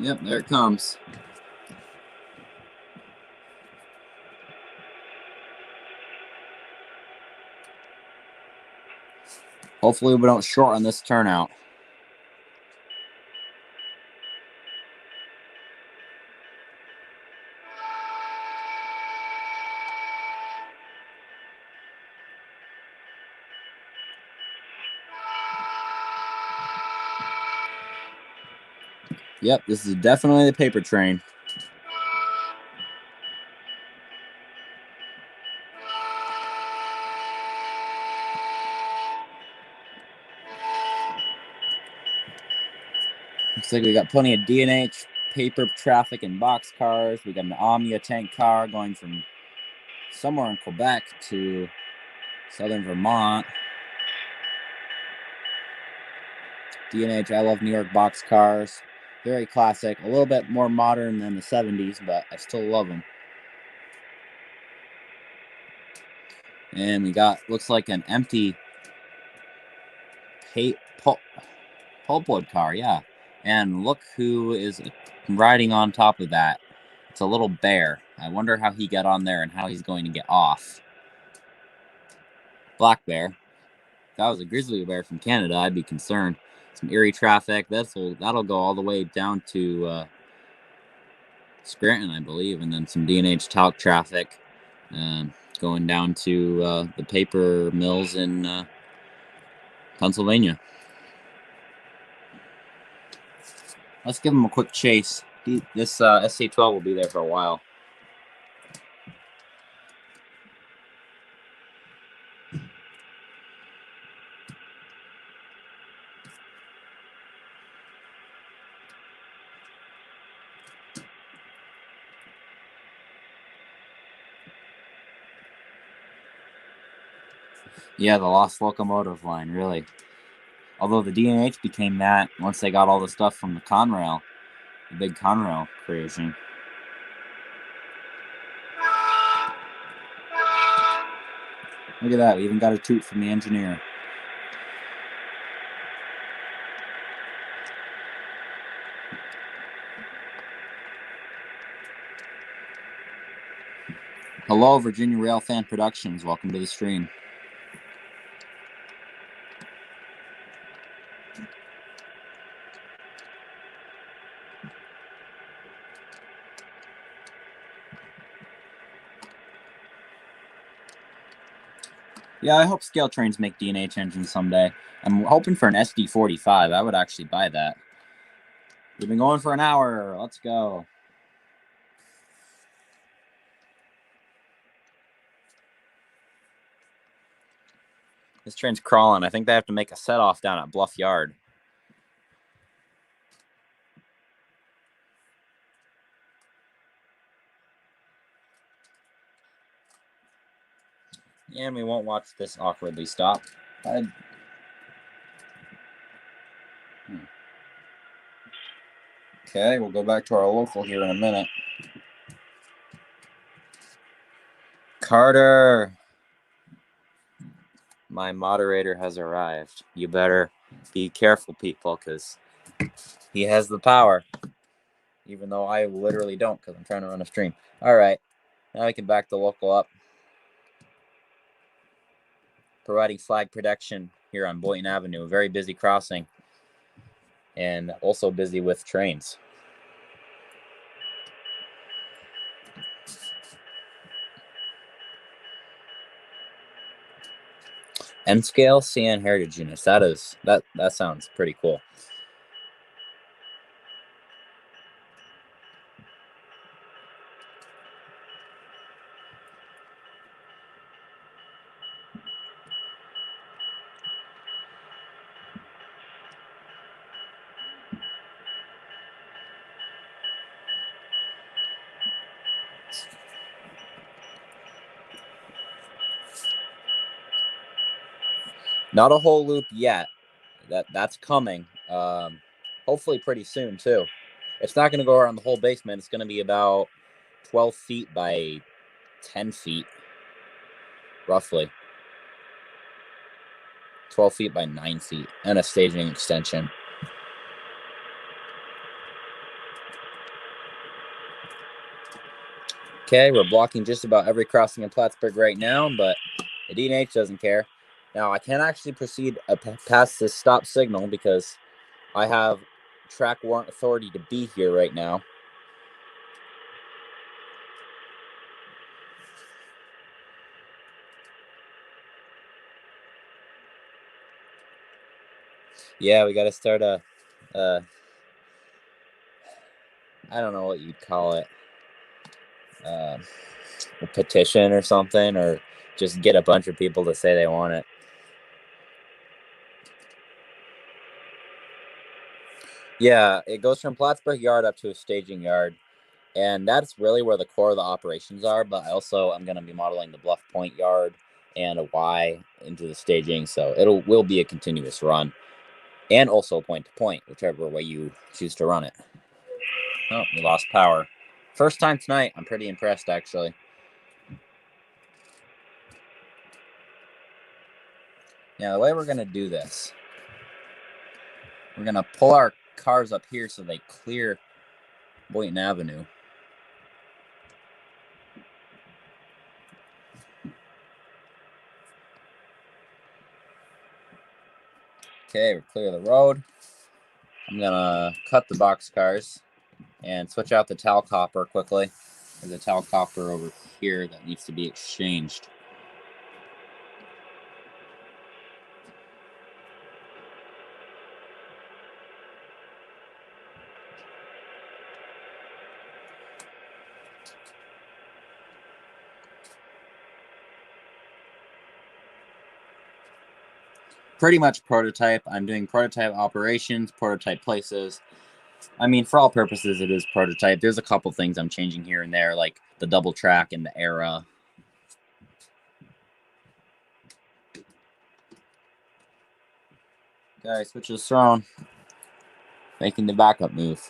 Yep, there it comes. Hopefully we don't short on this turnout. Yep, this is definitely the paper train. Looks like we got plenty of D&H, paper traffic, and box cars. We got an Omnia tank car going from somewhere in Quebec to southern Vermont. D&H, I love New York box cars. Very classic, a little bit more modern than the 70s, but I still love them. And we got, looks like an empty pulpwood car, yeah. And look who is riding on top of that. It's a little bear. I wonder how he got on there and how he's going to get off. Black bear. If that was a grizzly bear from Canada, I'd be concerned. Some Erie traffic. That'll go all the way down to Scranton, I believe, and then some D&H talc traffic going down to the paper mills in Pennsylvania. Let's give them a quick chase. This SC-12 will be there for a while. Yeah, the lost locomotive line, really. Although the D&H became that once they got all the stuff from the Conrail, the big Conrail creation. Look at that, we even got a toot from the engineer. Hello, Virginia Rail Fan Productions. Welcome to the stream. Yeah, I hope scale trains make D&H engines someday. I'm hoping for an SD45. I would actually buy that. We've been going for an hour. Let's go. This train's crawling. I think they have to make a set off down at Bluff Yard. And we won't watch this awkwardly stop. Okay, we'll go back to our local here in a minute. Carter! My moderator has arrived. You better be careful, people, because he has the power. Even though I literally don't, because I'm trying to run a stream. Alright, now we can back the local up. Providing flag protection here on Boynton Avenue. A very busy crossing. And also busy with trains. N scale CN Heritage Units. That sounds pretty cool. Not a whole loop yet. That's coming. Hopefully pretty soon too. It's not going to go around the whole basement. It's going to be about 12 feet by 10 feet, roughly. 12 feet by 9 feet, and a staging extension. Okay, we're blocking just about every crossing in Plattsburgh right now, but the D&H doesn't care. Now, I can't actually proceed past this stop signal because I have track warrant authority to be here right now. Yeah, we got to start a I don't know what you'd call it, a petition or something, or just get a bunch of people to say they want it. Yeah, it goes from Plattsburgh Yard up to a staging yard, and that's really where the core of the operations are, but I'm going to be modeling the Bluff Point Yard and a Y into the staging, so will be a continuous run, and also point to point, whichever way you choose to run it. Oh, we lost power. First time tonight. I'm pretty impressed, actually. Now, the way we're going to do this, we're going to pull our cars up here so they clear Boynton Avenue. Okay, we clear the road. I'm going to cut the box cars and switch out the towel copper quickly. There's a towel copper over here that needs to be exchanged. Pretty much prototype. I'm doing prototype operations, prototype places. I mean, for all purposes, it is prototype. There's a couple things I'm changing here and there, like the double track and the era. Okay, switch is thrown. Making the backup move.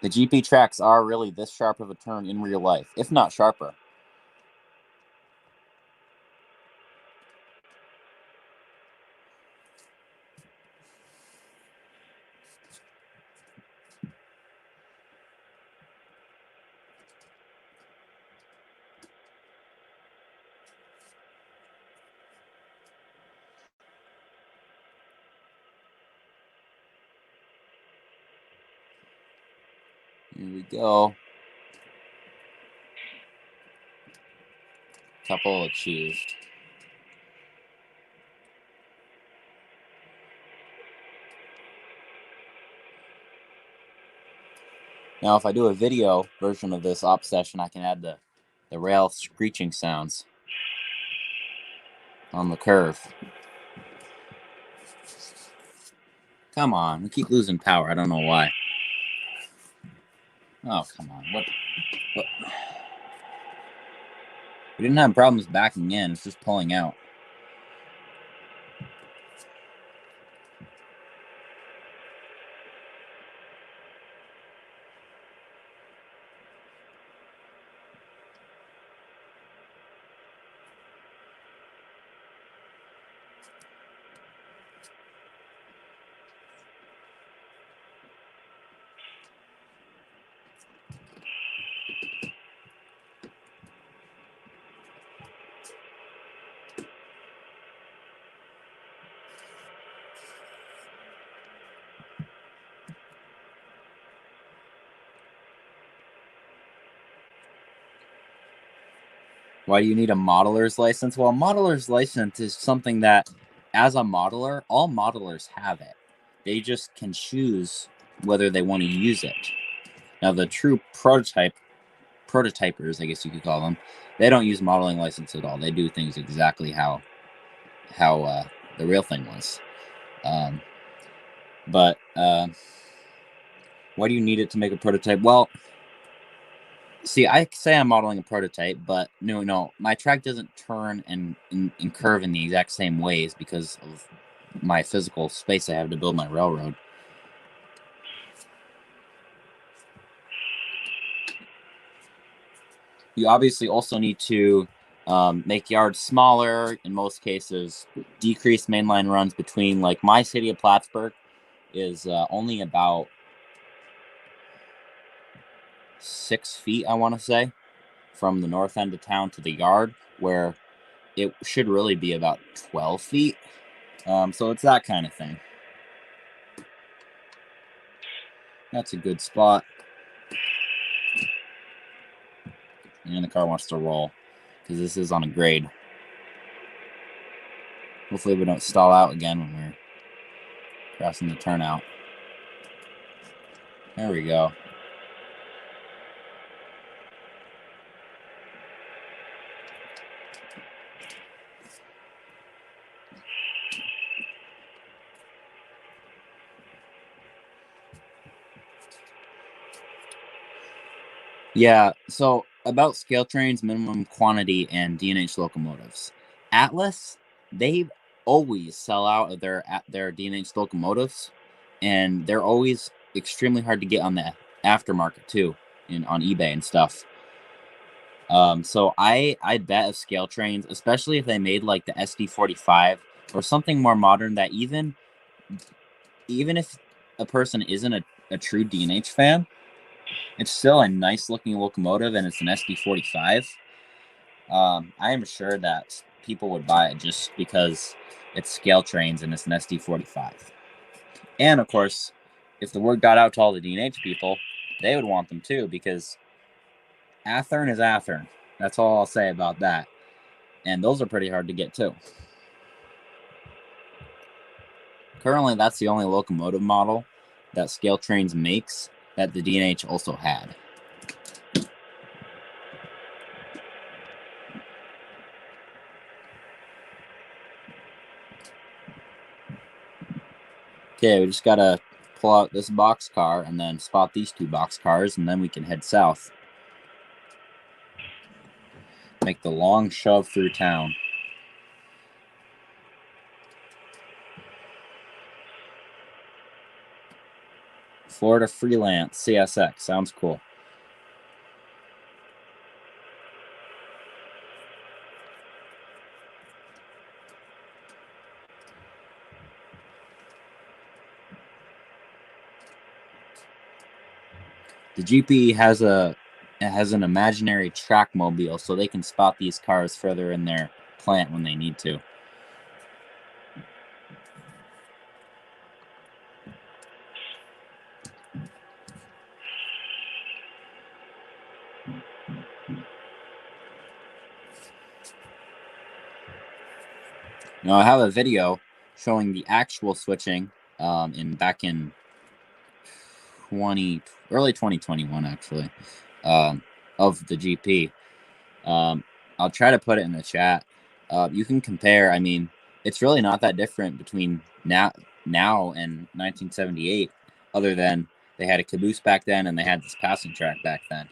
The GP tracks are really this sharp of a turn in real life, if not sharper. Here we go. Couple achieved. Now, if I do a video version of this op session, I can add the rail screeching sounds on the curve. Come on, we keep losing power. I don't know why. Oh, come on. What? We didn't have problems backing in. It's just pulling out. Why do you need a modeler's license? Well, a modeler's license is something that, as a modeler, all modelers have it. They just can choose whether they want to use it. Now, the true prototypers, I guess you could call them, they don't use modeling license at all. They do things exactly how the real thing was. But why do you need it to make a prototype? Well, see, I say I'm modeling a prototype, but no, my track doesn't turn and curve in the exact same ways because of my physical space I have to build my railroad. You obviously also need to make yards smaller. In most cases, decrease mainline runs between, like, my city of Plattsburgh is only about 6 feet, I want to say, from the north end of town to the yard, where it should really be about 12 feet. So it's that kind of thing. That's a good spot. And the car wants to roll because this is on a grade. Hopefully we don't stall out again when we're crossing the turnout. There we go. Yeah, so about scale trains, minimum quantity, and D&H locomotives. Atlas, they always sell out of their D&H locomotives, and they're always extremely hard to get on the aftermarket too, on eBay and stuff. So I bet if scale trains, especially if they made like the SD45 or something more modern, that even if a person isn't a true D&H fan, it's still a nice looking locomotive and it's an SD45. I am sure that people would buy it just because it's scale trains and it's an SD45. And of course, if the word got out to all the D&H people, they would want them too, because Athearn is Athearn. That's all I'll say about that. And those are pretty hard to get too. Currently, that's the only locomotive model that Scale Trains makes that the D&H also had. Okay, we just gotta pull out this box car and then spot these two box cars, and then we can head south. Make the long shove through town. Florida Freelance CSX. Sounds cool. The GP has an imaginary track mobile, so they can spot these cars further in their plant when they need to. Now, I have a video showing the actual switching back in early 2021, actually, of the GP. I'll try to put it in the chat. You can compare. I mean, it's really not that different between now and 1978, other than they had a caboose back then and they had this passing track back then.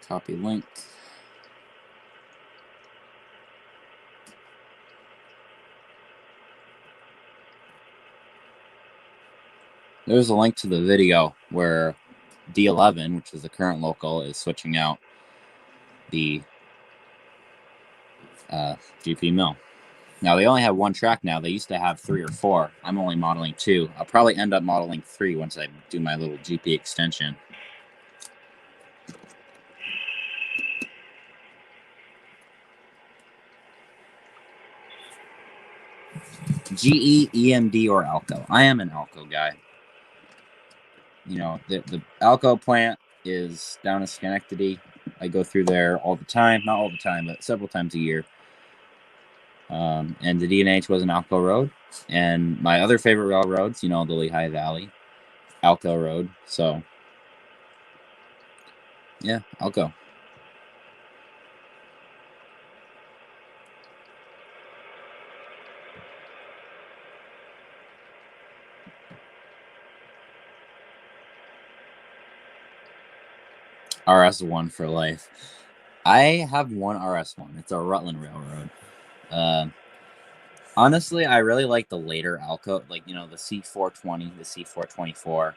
Copy link. There's a link to the video where D11, which is the current local, is switching out the GP mill. Now, they only have one track now. They used to have 3 or 4. I'm only modeling 2. I'll probably end up modeling 3 once I do my little GP extension. GE, EMD, or Alco. I am an Alco guy. You know, the Alco plant is down in Schenectady. I go through there all the time. Not all the time, but several times a year. And the D&H was an Alco road. And my other favorite railroads, you know, the Lehigh Valley, Alco road. So, yeah, Alco. RS1 for life. I have one RS1. It's a Rutland Railroad. Honestly, I really like the later Alco, like, you know, the C420, the C424.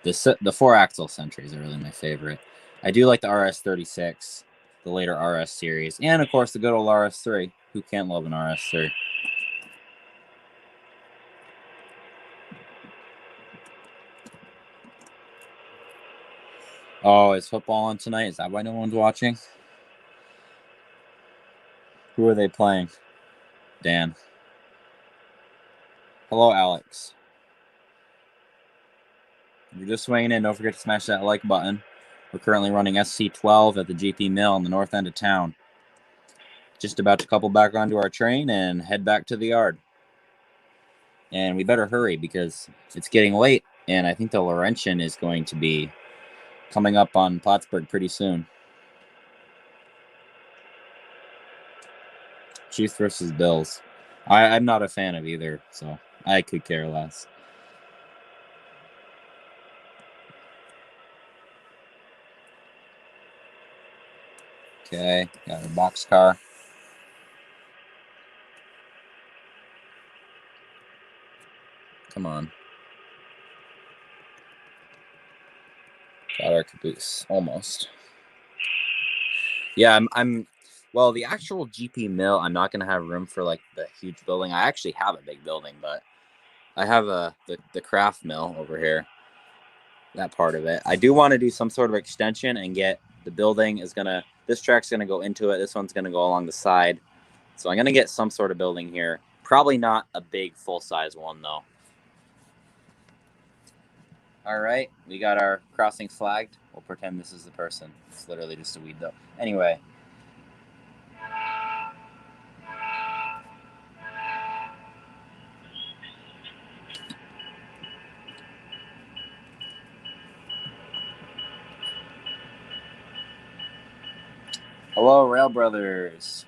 The 4-axle Sentries are really my favorite. I do like the RS36, the later RS series, and of course the good old RS3. Who can't love an RS3? Oh, is football on tonight? Is that why no one's watching? Who are they playing? Dan. Hello, Alex. If you're just swinging in, don't forget to smash that like button. We're currently running SC12 at the GP Mill on the north end of town. Just about to couple back onto our train and head back to the yard. And we better hurry because it's getting late, and I think the Laurentian is going to be coming up on Plattsburgh pretty soon. Chiefs versus Bills. I'm not a fan of either, so I could care less. Okay, got our boxcar. Come on. Got our caboose, almost. Yeah, I'm well, the actual GP mill, I'm not going to have room for, like, the huge building. I actually have a big building, but I have the craft mill over here, that part of it. I do want to do some sort of extension and get the building is going to, this track's going to go into it. This one's going to go along the side. So I'm going to get some sort of building here. Probably not a big full-size one, though. All right, we got our crossing flagged. We'll pretend this is the person. It's literally just a weed, though. Anyway. Hello, Rail Brothers.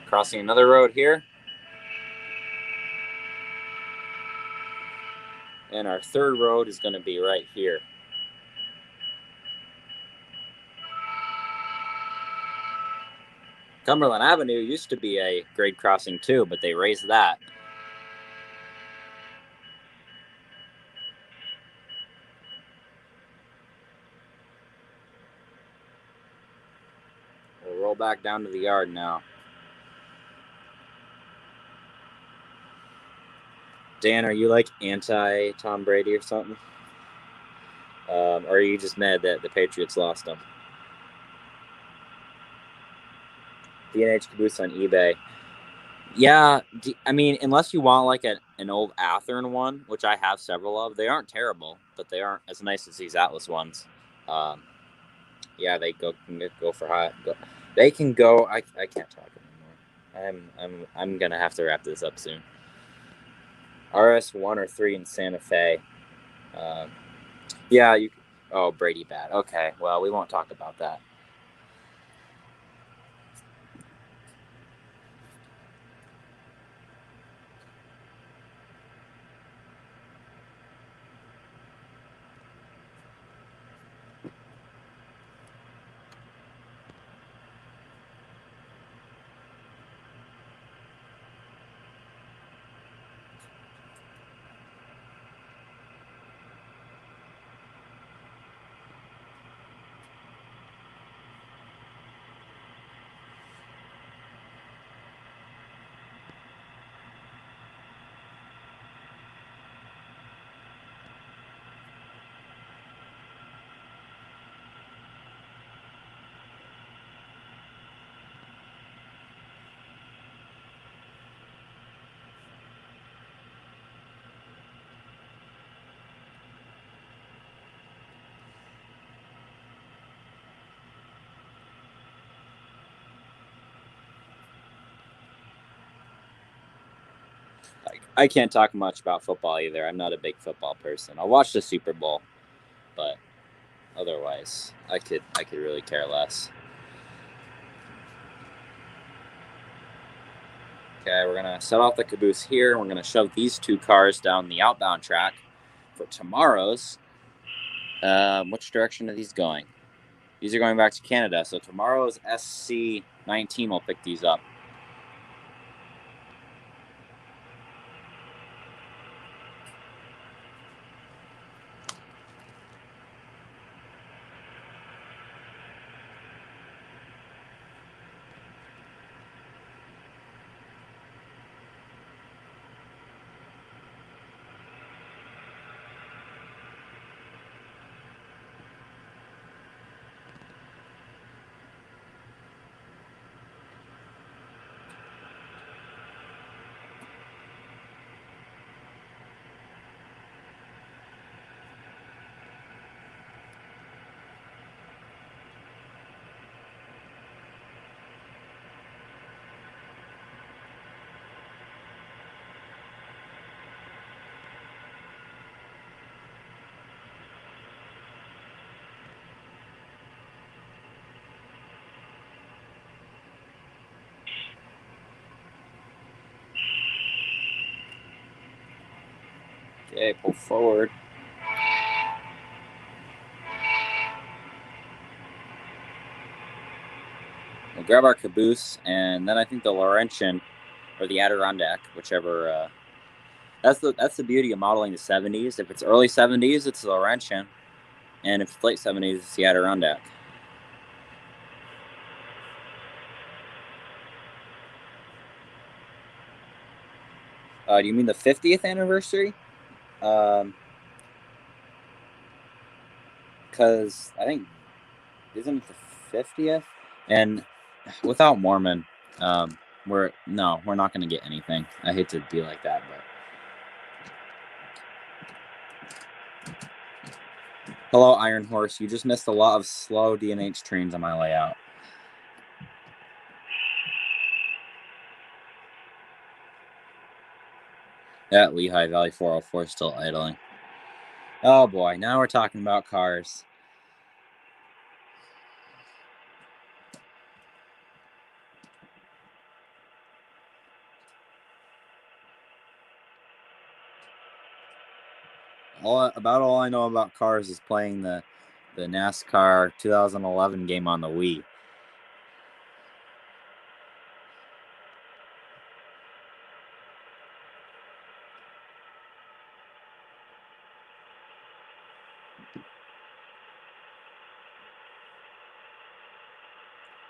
Crossing another road here. And our third road is going to be right here. Cumberland Avenue used to be a grade crossing too, but they raised that. We'll roll back down to the yard now. Dan, are you like anti-Tom Brady or something? Or are you just mad that the Patriots lost him? D&H caboose on eBay. Yeah, I mean, unless you want like an old Athearn one, which I have several of, they aren't terrible, but they aren't as nice as these Atlas ones. Yeah, they can go for high. They can go. I can't talk anymore. I'm gonna have to wrap this up soon. RS1 or 3 in Santa Fe. Yeah, you. Oh, Brady bad. Okay, well, we won't talk about that. I can't talk much about football either. I'm not a big football person. I'll watch the Super Bowl, but otherwise, I could really care less. Okay, we're gonna set off the caboose here, and we're gonna shove these two cars down the outbound track for tomorrow's. Which direction are these going? These are going back to Canada, so tomorrow's SC19 will pick these up. Okay, pull forward. We'll grab our caboose, and then I think the Laurentian or the Adirondack, whichever. That's the beauty of modeling the 70s. If it's early 70s, it's the Laurentian, and if it's late 70s, it's the Adirondack. Do you mean the 50th anniversary? Because I think, isn't it the 50th? And without Mormon, we're not going to get anything. I hate to be like that, but hello, Iron Horse. You just missed a lot of slow D&H trains on my layout. That Lehigh Valley 404 is still idling. Oh boy, now we're talking about cars. All I know about cars is playing the NASCAR 2011 game on the Wii.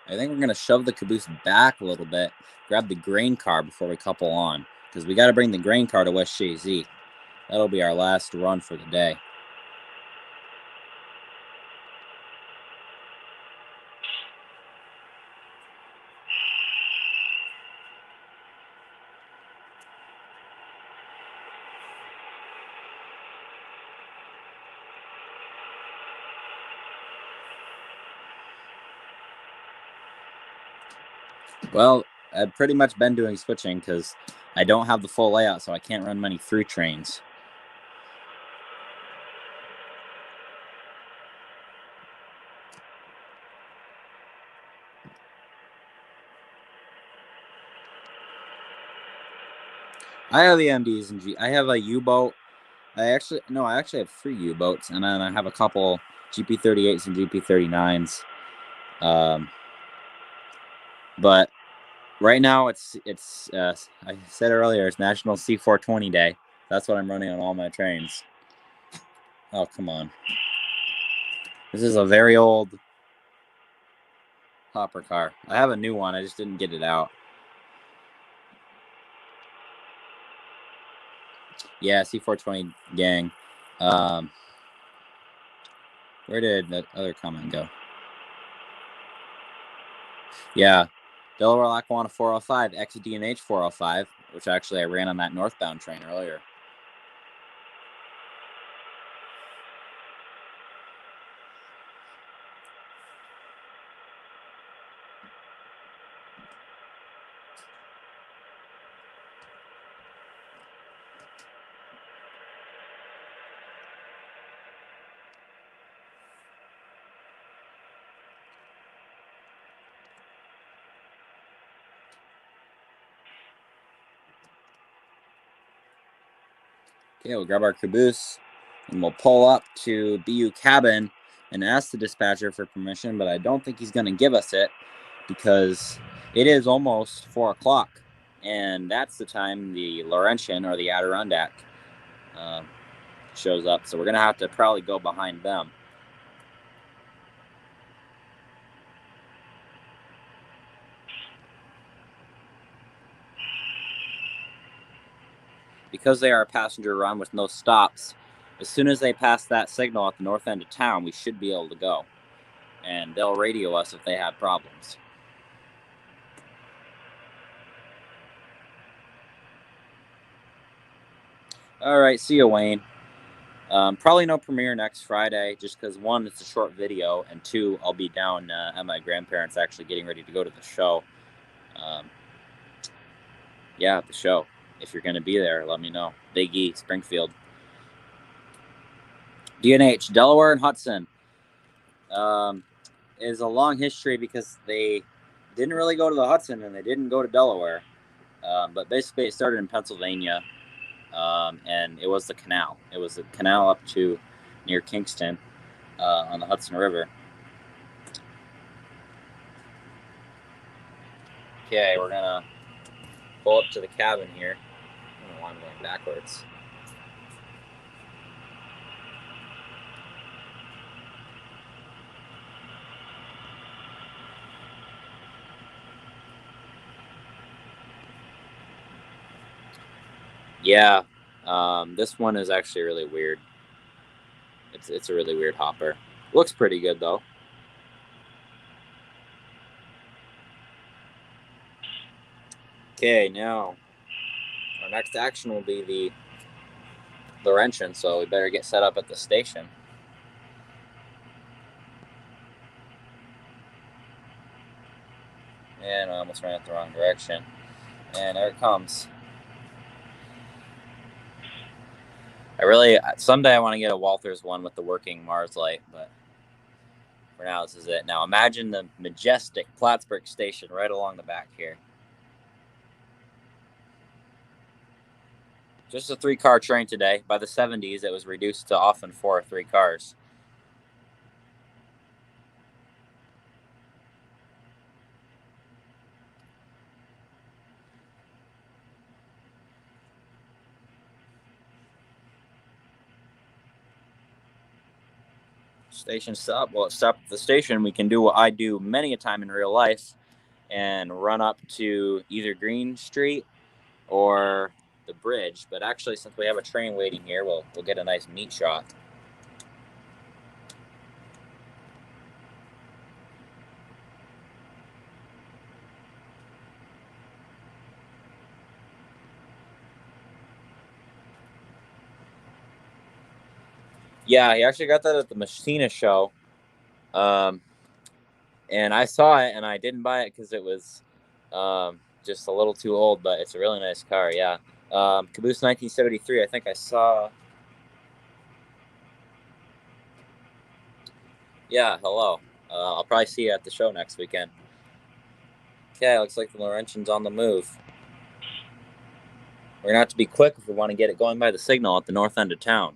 I think we're going to shove the caboose back a little bit, grab the grain car before we couple on, because we got to bring the grain car to West Jay-Z. That'll be our last run for the day. Well, I've pretty much been doing switching because I don't have the full layout, so I can't run many through trains. I have the MDs and I have a U-boat. I actually have 3 U-boats, and then I have a couple GP38s and GP39s. But right now it's I said earlier, it's National C420 Day. That's what I'm running on all my trains. Oh, come on. This is a very old hopper car. I have a new one. I just didn't get it out. Yeah, C420 gang. Where did that other comment go? Yeah, Delaware Lackawanna 405, XDNH 405, which actually I ran on that northbound train earlier. Okay, we'll grab our caboose and we'll pull up to BU cabin and ask the dispatcher for permission, but I don't think he's going to give us it because it is almost 4 o'clock, and that's the time the Laurentian or the Adirondack shows up. So we're going to have to probably go behind them. Because they are a passenger run with no stops, as soon as they pass that signal at the north end of town, we should be able to go. And they'll radio us if they have problems. All right, see you, Wayne. Probably no premiere next Friday, just because one, it's a short video, and two, I'll be down at my grandparents' actually getting ready to go to the show. Yeah, the show. If you're going to be there, let me know. Big E, Springfield. DNH, Delaware and Hudson. Is a long history because they didn't really go to the Hudson and they didn't go to Delaware. But basically, it started in Pennsylvania, and it was the canal. It was the canal up to near Kingston on the Hudson River. Okay, we're going to pull up to the cabin here. I don't know why I'm going backwards. Yeah, this one is actually really weird. It's a really weird hopper. Looks pretty good, though. Okay, now our next action will be the Laurentian, so we better get set up at the station. And I almost ran it the wrong direction. And there it comes. Someday I want to get a Walthers one with the working Mars light, but for now this is it. Now imagine the majestic Plattsburgh station right along the back here. Just a 3-car train today. By the 70s, it was reduced to often 4 or 3 cars. Station stop. Well, at stop at the station, we can do what I do many a time in real life and run up to either Green Street or the bridge. But actually, since we have a train waiting here, we'll get a nice meat shot. Yeah, he actually got that at the Machina show. And I saw it, and I didn't buy it because it was just a little too old, but it's a really nice car, yeah. Caboose 1973, I think I saw... Yeah, hello. I'll probably see you at the show next weekend. Okay, looks like the Laurentian's on the move. We're going to have to be quick if we want to get it going by the signal at the north end of town.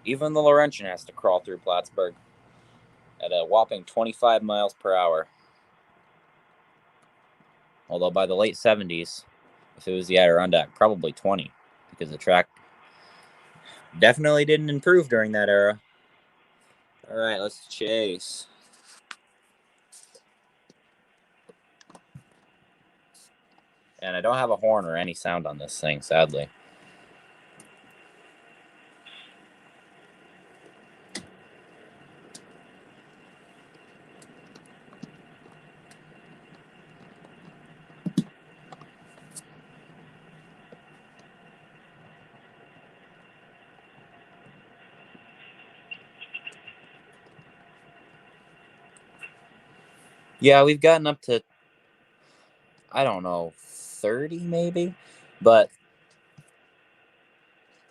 Even the Laurentian has to crawl through Plattsburgh at a whopping 25 miles per hour. Although by the late 70s, if it was the Adirondack, probably 20, because the track definitely didn't improve during that era. All right, let's chase. And I don't have a horn or any sound on this thing, sadly. Yeah, we've gotten up to, I don't know, 30 maybe, but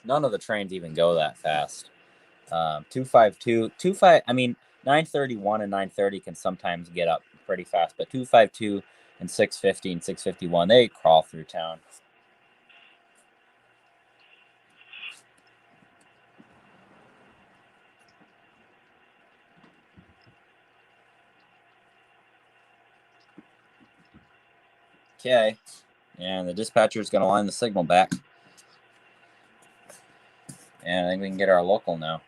none of the trains even go that fast. 252, 25. I mean, 931 and 930 can sometimes get up pretty fast, but 252 and 650 and 651, they crawl through town. Okay, and the dispatcher is going to line the signal back. And I think we can get our local now.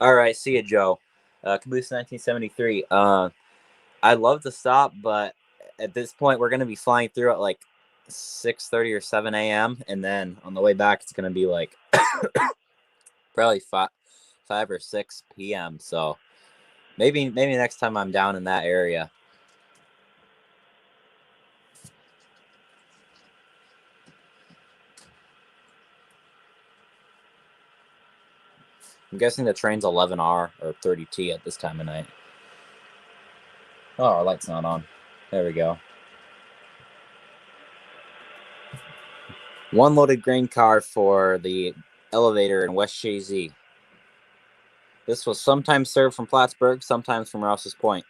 All right, see you, Joe. Caboose 1973. I'd love to stop, but at this point, we're going to be flying through at like 6:30 or 7 a.m. And then on the way back, it's going to be like probably 5 or 6 p.m. So maybe next time I'm down in that area. I'm guessing the train's 11R or 30T at this time of night. Oh, our light's not on. There we go. One loaded grain car for the elevator in West Shazy. This was sometimes served from Plattsburgh, sometimes from Rouse's Point.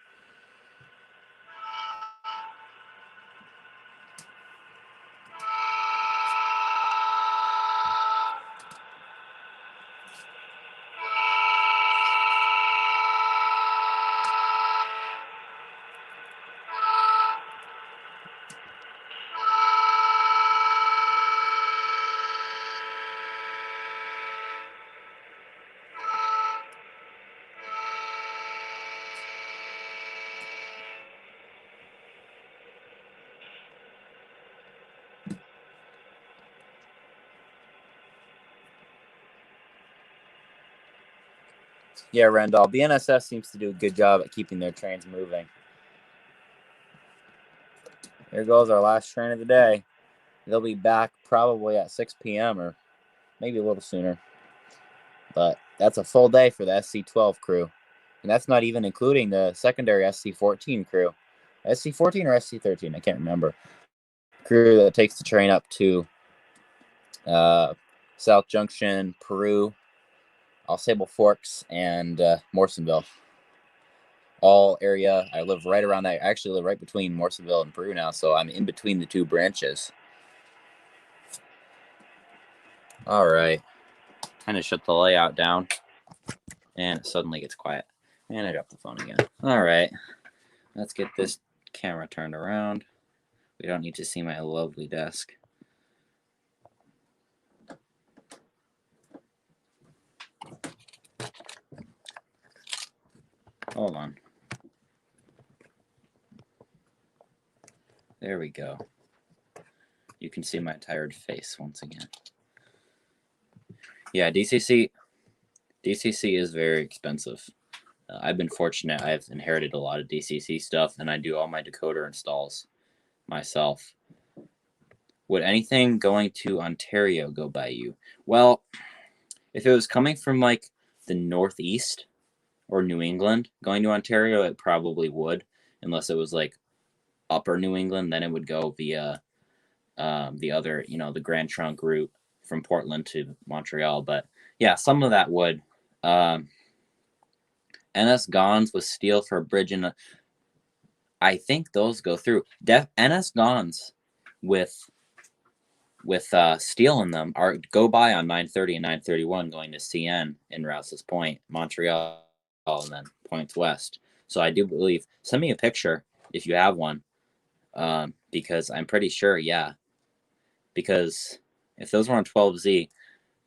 Yeah, Randall. BNSF seems to do a good job at keeping their trains moving. Here goes our last train of the day. They'll be back probably at 6 p.m. or maybe a little sooner. But that's a full day for the SC12 crew. And that's not even including the secondary SC14 crew. SC14 or SC13, I can't remember. Crew that takes the train up to South Junction, Peru, All Sable Forks, and Morrisonville. All area. I live right around that. I actually live right between Morrisonville and Peru now, so I'm in between the two branches. All right. Kind of shut the layout down, and it suddenly gets quiet. And I dropped the phone again. All right. Let's get this camera turned around. We don't need to see my lovely desk. Hold on. There we go. You can see my tired face once again. Yeah, DCC is very expensive. I've been fortunate. I've inherited a lot of DCC stuff, and I do all my decoder installs myself. Would anything going to Ontario go by you? Well, if it was coming from like the Northeast or New England going to Ontario, it probably would, unless it was like upper New England, then it would go via the other, the Grand Trunk route from Portland to Montreal. But yeah, some of that would. NS Gons with steel for a bridge in I think those go through. NS Gons with steel in them go by on 930 and 931 going to CN in Rouse's Point, Montreal, and then points west. So I do believe. Send me a picture if you have one, because I'm pretty sure, yeah. Because if those were on 12Z,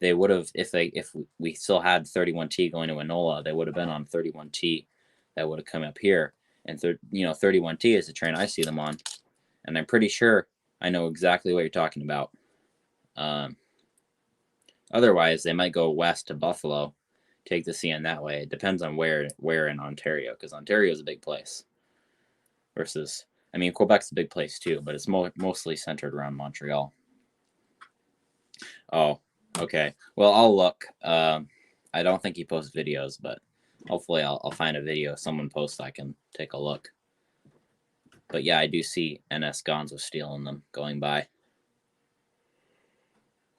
they would have, if we still had 31T going to Enola, they would have been on 31T that would have come up here. And 31T is the train I see them on, and I'm pretty sure I know exactly what you're talking about. Otherwise, they might go west to Buffalo, take the CN that way. It depends on where in Ontario, because Ontario is a big place. Versus, I mean, Quebec's a big place too, but it's mostly centered around Montreal. Oh, okay. Well, I'll look. I don't think he posts videos, but hopefully I'll find a video someone posts I can take a look. But yeah, I do see NS Gonzo stealing them going by.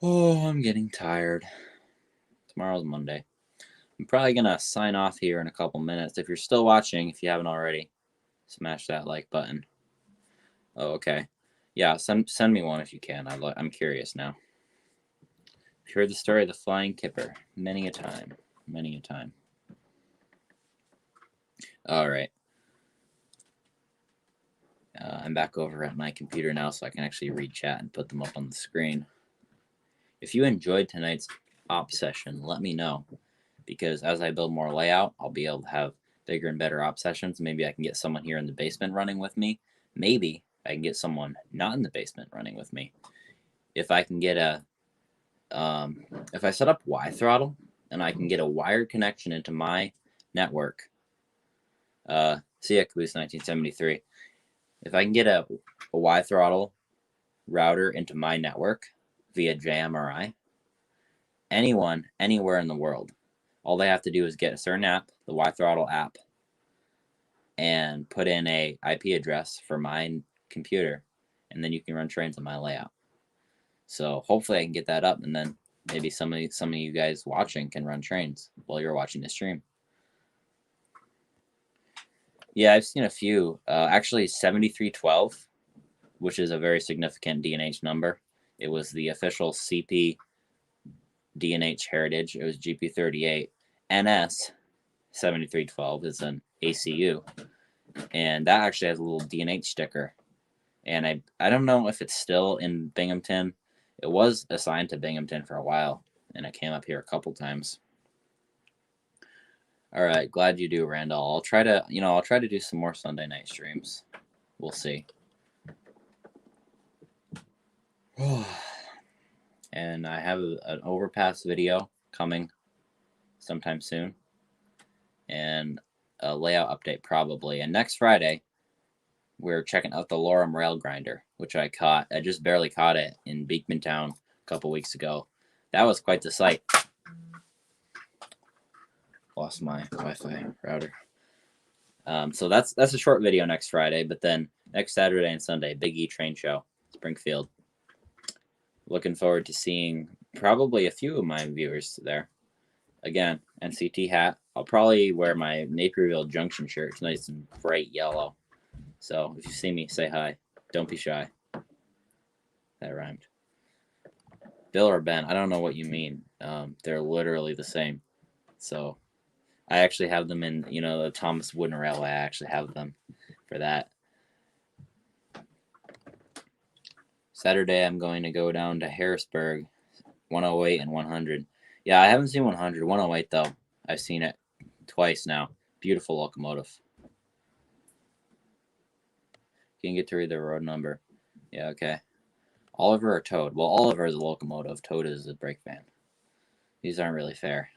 Oh, I'm getting tired. Tomorrow's Monday. I'm probably going to sign off here in a couple minutes. If you're still watching, if you haven't already, smash that like button. Oh, okay. Yeah, send me one if you can. I'm curious now. I've heard the story of the flying kipper many a time. Many a time. All right. I'm back over at my computer now, so I can actually read chat and put them up on the screen. If you enjoyed tonight's op session, let me know, because as I build more layout, I'll be able to have bigger and better op sessions. Maybe I can get someone here in the basement running with me. Maybe I can get someone not in the basement running with me. If I can get if I set up Y-throttle and I can get a wired connection into my network, see ya, Caboose 1973. If I can get a Y-throttle router into my network via JMRI, anyone, anywhere in the world, all they have to do is get a certain app, the Y-throttle app, and put in a IP address for my computer, and then you can run trains on my layout. So hopefully I can get that up, and then maybe some of you guys watching can run trains while you're watching the stream. Yeah, I've seen a few. Actually, 7312, which is a very significant DNH number. It was the official CP DNH heritage. It was GP38. NS 7312 is an ACU, and that actually has a little DNH sticker. And I don't know if it's still in Binghamton. It was assigned to Binghamton for a while, and it came up here a couple times. All right, glad you do, Randall. I'll try to do some more Sunday night streams. We'll see. And I have an Overpass video coming sometime soon, and a layout update probably. And next Friday, we're checking out the Lorem rail grinder, which I caught. I just barely caught it in Beekmantown a couple weeks ago. That was quite the sight. Lost my Wi-Fi router. So that's a short video next Friday, but then next Saturday and Sunday, Big E train show, Springfield. Looking forward to seeing probably a few of my viewers there. Again, NCT hat. I'll probably wear my Naperville Junction shirt. It's nice and bright yellow. So if you see me, say hi. Don't be shy. That rhymed. Bill or Ben, I don't know what you mean. They're literally the same. So I actually have them in, the Thomas Wooden Railway. I actually have them for that. Saturday, I'm going to go down to Harrisburg, 108 and 100. Yeah, I haven't seen 100. 108, though. I've seen it twice now. Beautiful locomotive. You can get to read the road number. Yeah, okay. Oliver or Toad? Well, Oliver is a locomotive. Toad is a brake van. These aren't really fair.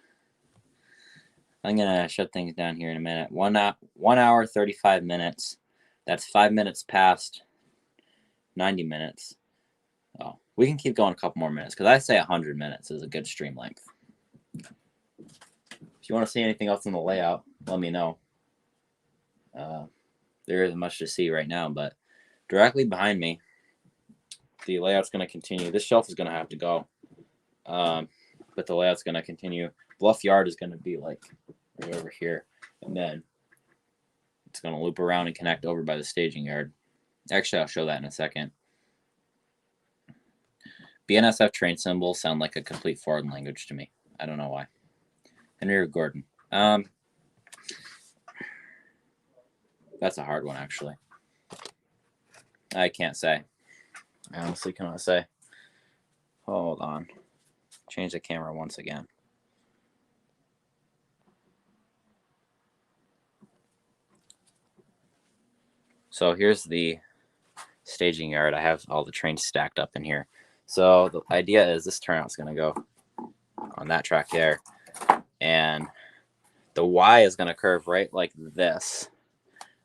I'm going to shut things down here in a minute. 1 hour, 35 minutes. That's 5 minutes past 90 minutes. Oh, we can keep going a couple more minutes, because I say 100 minutes is a good stream length. If you want to see anything else in the layout, let me know. There isn't much to see right now, but directly behind me, the layout's going to continue. This shelf is going to have to go, but the layout's going to continue. Bluff Yard is going to be like right over here, and then it's going to loop around and connect over by the staging yard. Actually, I'll show that in a second. BNSF train symbols sound like a complete foreign language to me. I don't know why. Henry or Gordon? That's a hard one, actually. I can't say. I honestly cannot say. Hold on. Change the camera once again. So here's the staging yard. I have all the trains stacked up in here. So the idea is this turnout's going to go on that track there. And the Y is going to curve right like this.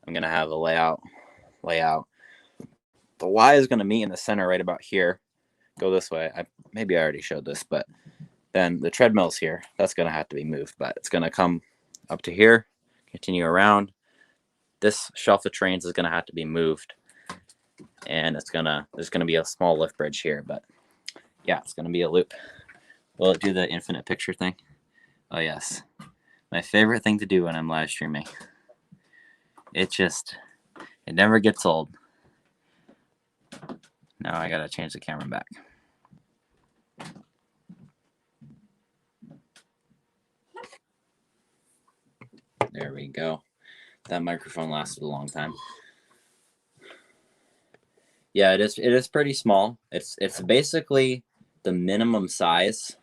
I'm going to have a layout. The Y is going to meet in the center right about here. Go this way. Maybe I already showed this, but Then the treadmill's here. That's going to have to be moved, but it's going to come up to here, continue around. This shelf of trains is going to have to be moved. And there's going to be a small lift bridge here, but yeah, it's going to be a loop. Will it do the infinite picture thing? Oh, yes. My favorite thing to do when I'm live streaming. It never gets old. Now I got to change the camera back. There we go. That microphone lasted a long time. Yeah, it is pretty small. It's basically the minimum size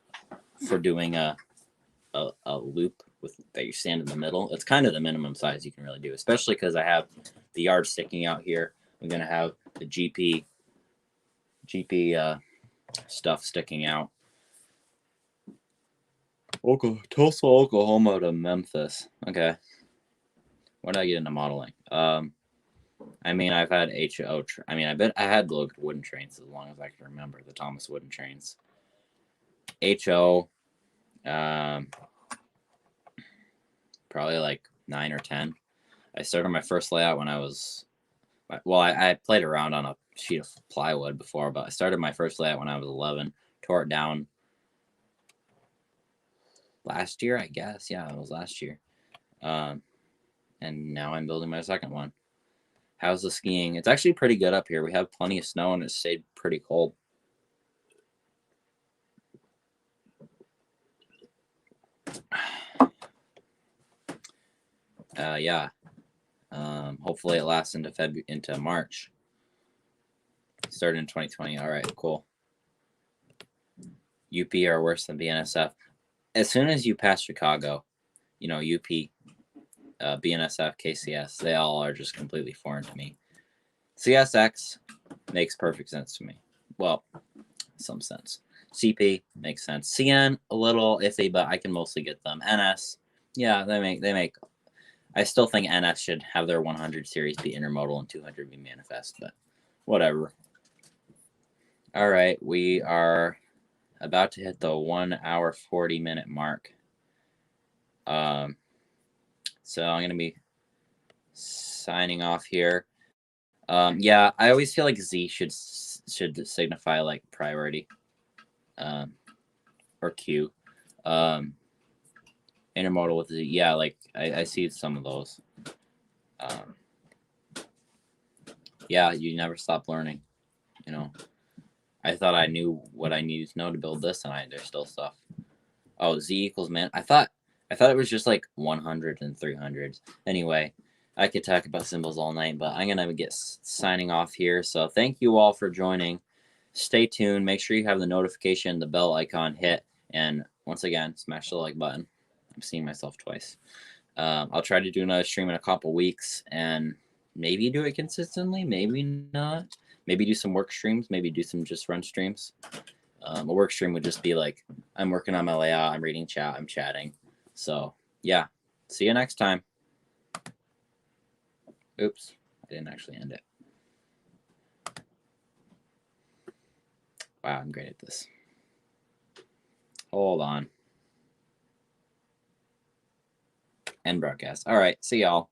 for doing a loop with that you stand in the middle. It's kind of the minimum size you can really do, especially because I have the yard sticking out here. I'm gonna have the GP stuff sticking out. Tulsa, Oklahoma to Memphis. Okay. When did I get into modeling? I mean, I've had HO. I bet I had the wooden trains as long as I can remember, the Thomas wooden trains. HO, probably like 9 or 10. I started my first layout when I was, well, I played around on a sheet of plywood before, but I started my first layout when I was 11, tore it down last year, I guess. Yeah, it was last year. And now I'm building my second one. How's the skiing? It's actually pretty good up here. We have plenty of snow and it stayed pretty cold. Yeah. Hopefully it lasts into March. Started in 2020. All right, cool. UP are worse than BNSF. As soon as you pass Chicago, UP, BNSF, KCS, they all are just completely foreign to me. CSX makes perfect sense to me. Well, some sense. CP makes sense. CN, a little iffy, but I can mostly get them. NS, yeah, they make. I still think NS should have their 100 series be intermodal and 200 be manifest, but whatever. All right, we are about to hit the 1 hour 40-minute mark. So I'm gonna be signing off here. Yeah, I always feel like Z should signify like priority, or Q. Intermodal with Z. Yeah, like I see some of those. Yeah, you never stop learning. I thought I knew what I needed to know to build this, and there's still stuff. Oh, Z equals man. I thought it was just like 100 and 300s. Anyway, I could talk about symbols all night, but I'm gonna get signing off here. So thank you all for joining. Stay tuned. Make sure you have the notification, the bell icon hit, and once again, smash the like button. I'm seeing myself twice. I'll try to do another stream in a couple weeks, and maybe do it consistently. Maybe not. Maybe do some work streams. Maybe do some just run streams. A work stream would just be like, I'm working on my layout, I'm reading chat, I'm chatting. So yeah, see you next time. Oops, I didn't actually end it. Wow, I'm great at this. Hold on. End broadcast. All right, see y'all.